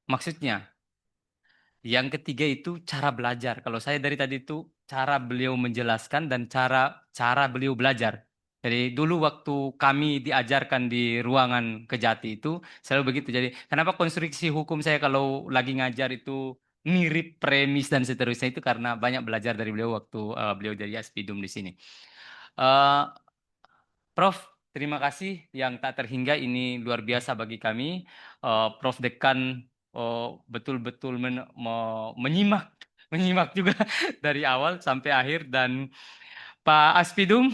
Speaker 3: maksudnya. Yang ketiga itu cara belajar. Kalau saya dari tadi itu cara beliau menjelaskan dan cara beliau belajar. Jadi dulu waktu kami diajarkan di ruangan Kejati itu selalu begitu. Jadi kenapa konstruksi hukum saya kalau lagi ngajar itu mirip premis dan seterusnya itu karena banyak belajar dari beliau waktu beliau jadi aspidum di sini. Prof, terima kasih yang tak terhingga, ini luar biasa bagi kami. Prof Dekan betul-betul menyimak menyimak juga dari awal sampai akhir, dan Pak Aspidum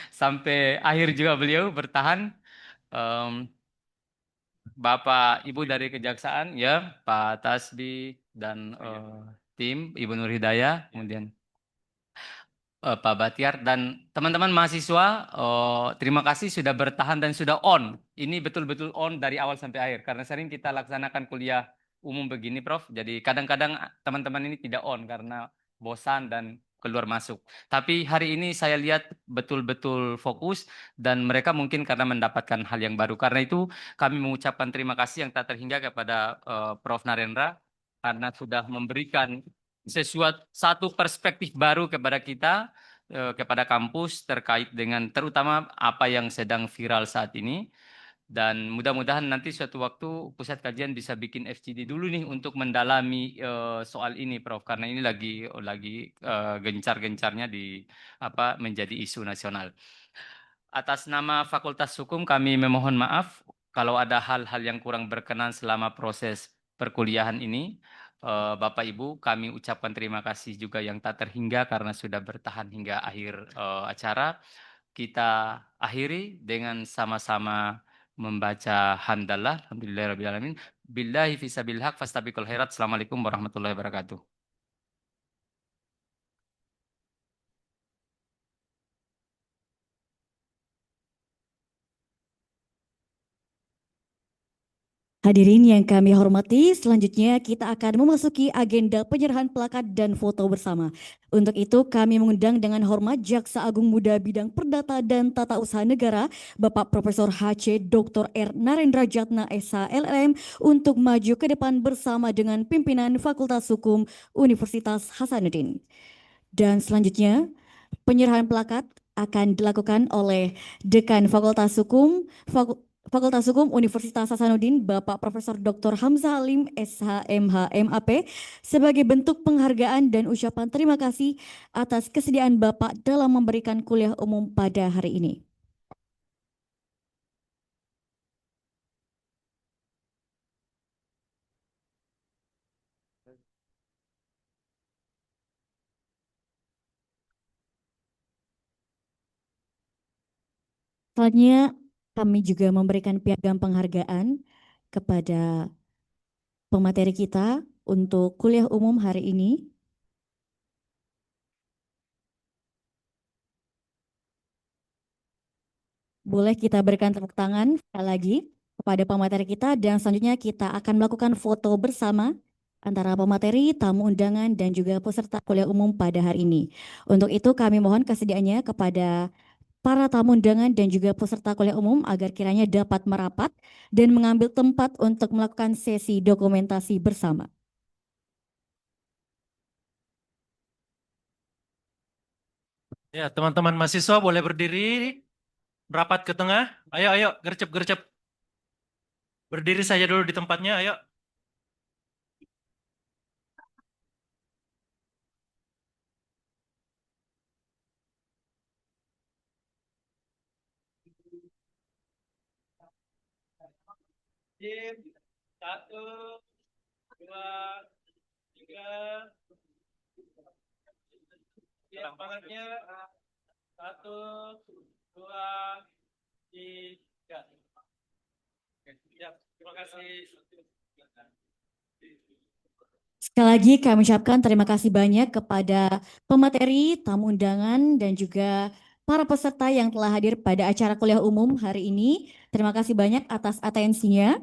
Speaker 3: sampai akhir juga beliau bertahan. Bapak Ibu dari Kejaksaan ya, Pak Tasdi dan tim Ibu Nur Hidayah, kemudian Pak Batiar dan teman-teman mahasiswa, terima kasih sudah bertahan dan sudah on. Ini betul-betul on dari awal sampai akhir karena sering kita laksanakan kuliah umum begini, Prof. Jadi kadang-kadang teman-teman ini tidak on karena bosan dan keluar masuk. Tapi hari ini saya lihat betul-betul fokus dan mereka mungkin karena mendapatkan hal yang baru. Karena itu kami mengucapkan terima kasih yang tak terhingga kepada Prof. Narendra karena sudah memberikan satu perspektif baru kepada kita, kepada kampus terkait dengan terutama apa yang sedang viral saat ini. Dan mudah-mudahan nanti suatu waktu pusat kajian bisa bikin FGD dulu nih untuk mendalami soal ini, Prof. Karena ini lagi gencar-gencarnya di menjadi isu nasional. Atas nama Fakultas Hukum kami memohon maaf kalau ada hal-hal yang kurang berkenan selama proses perkuliahan ini. Bapak Ibu, kami ucapkan terima kasih juga yang tak terhingga karena sudah bertahan hingga akhir acara. Kita akhiri dengan sama-sama membaca hamdalah, alhamdulillahirrahmanirrahim. Billahi fisabil haq fastabiqul khairat. Assalamualaikum warahmatullahi wabarakatuh.
Speaker 1: Hadirin yang kami hormati, selanjutnya kita akan memasuki agenda penyerahan plakat dan foto bersama. Untuk itu kami mengundang dengan hormat Jaksa Agung Muda Bidang Perdata dan Tata Usaha Negara, Bapak Profesor H.C. Dr. R. Narendra Jatna SH LLM untuk maju ke depan bersama dengan pimpinan Fakultas Hukum Universitas Hasanuddin. Dan selanjutnya penyerahan plakat akan dilakukan oleh Dekan Fakultas Hukum Universitas Hasanuddin, Bapak Profesor Dr. Hamzah Halim, SHMH MAP, sebagai bentuk penghargaan dan ucapan terima kasih atas kesediaan Bapak dalam memberikan kuliah umum pada hari ini. Selanjutnya, kami juga memberikan piagam penghargaan kepada pemateri kita untuk kuliah umum hari ini. Boleh kita berikan tepuk tangan sekali lagi kepada pemateri kita dan selanjutnya kita akan melakukan foto bersama antara pemateri, tamu undangan, dan juga peserta kuliah umum pada hari ini. Untuk itu kami mohon kesediaannya kepada para tamu undangan dan juga peserta kuliah umum agar kiranya dapat merapat dan mengambil tempat untuk melakukan sesi dokumentasi bersama.
Speaker 15: Ya, teman-teman mahasiswa boleh berdiri, merapat ke tengah. Ayo, ayo, gercep. Berdiri saja dulu di tempatnya, ayo. Satu, dua, tiga. Lapangannya. Satu, dua, tiga. Terima kasih.
Speaker 1: Sekali lagi kami ucapkan terima kasih banyak kepada pemateri, tamu undangan, dan juga para peserta yang telah hadir pada acara kuliah umum hari ini. Terima kasih banyak atas atensinya.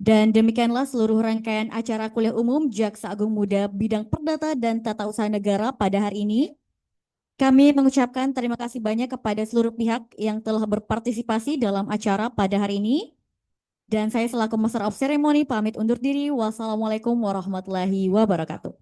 Speaker 1: Dan demikianlah seluruh rangkaian acara kuliah umum Jaksa Agung Muda Bidang Perdata dan Tata Usaha Negara pada hari ini. Kami mengucapkan terima kasih banyak kepada seluruh pihak yang telah berpartisipasi dalam acara pada hari ini. Dan saya selaku Master of Ceremony pamit undur diri. Wassalamualaikum warahmatullahi wabarakatuh.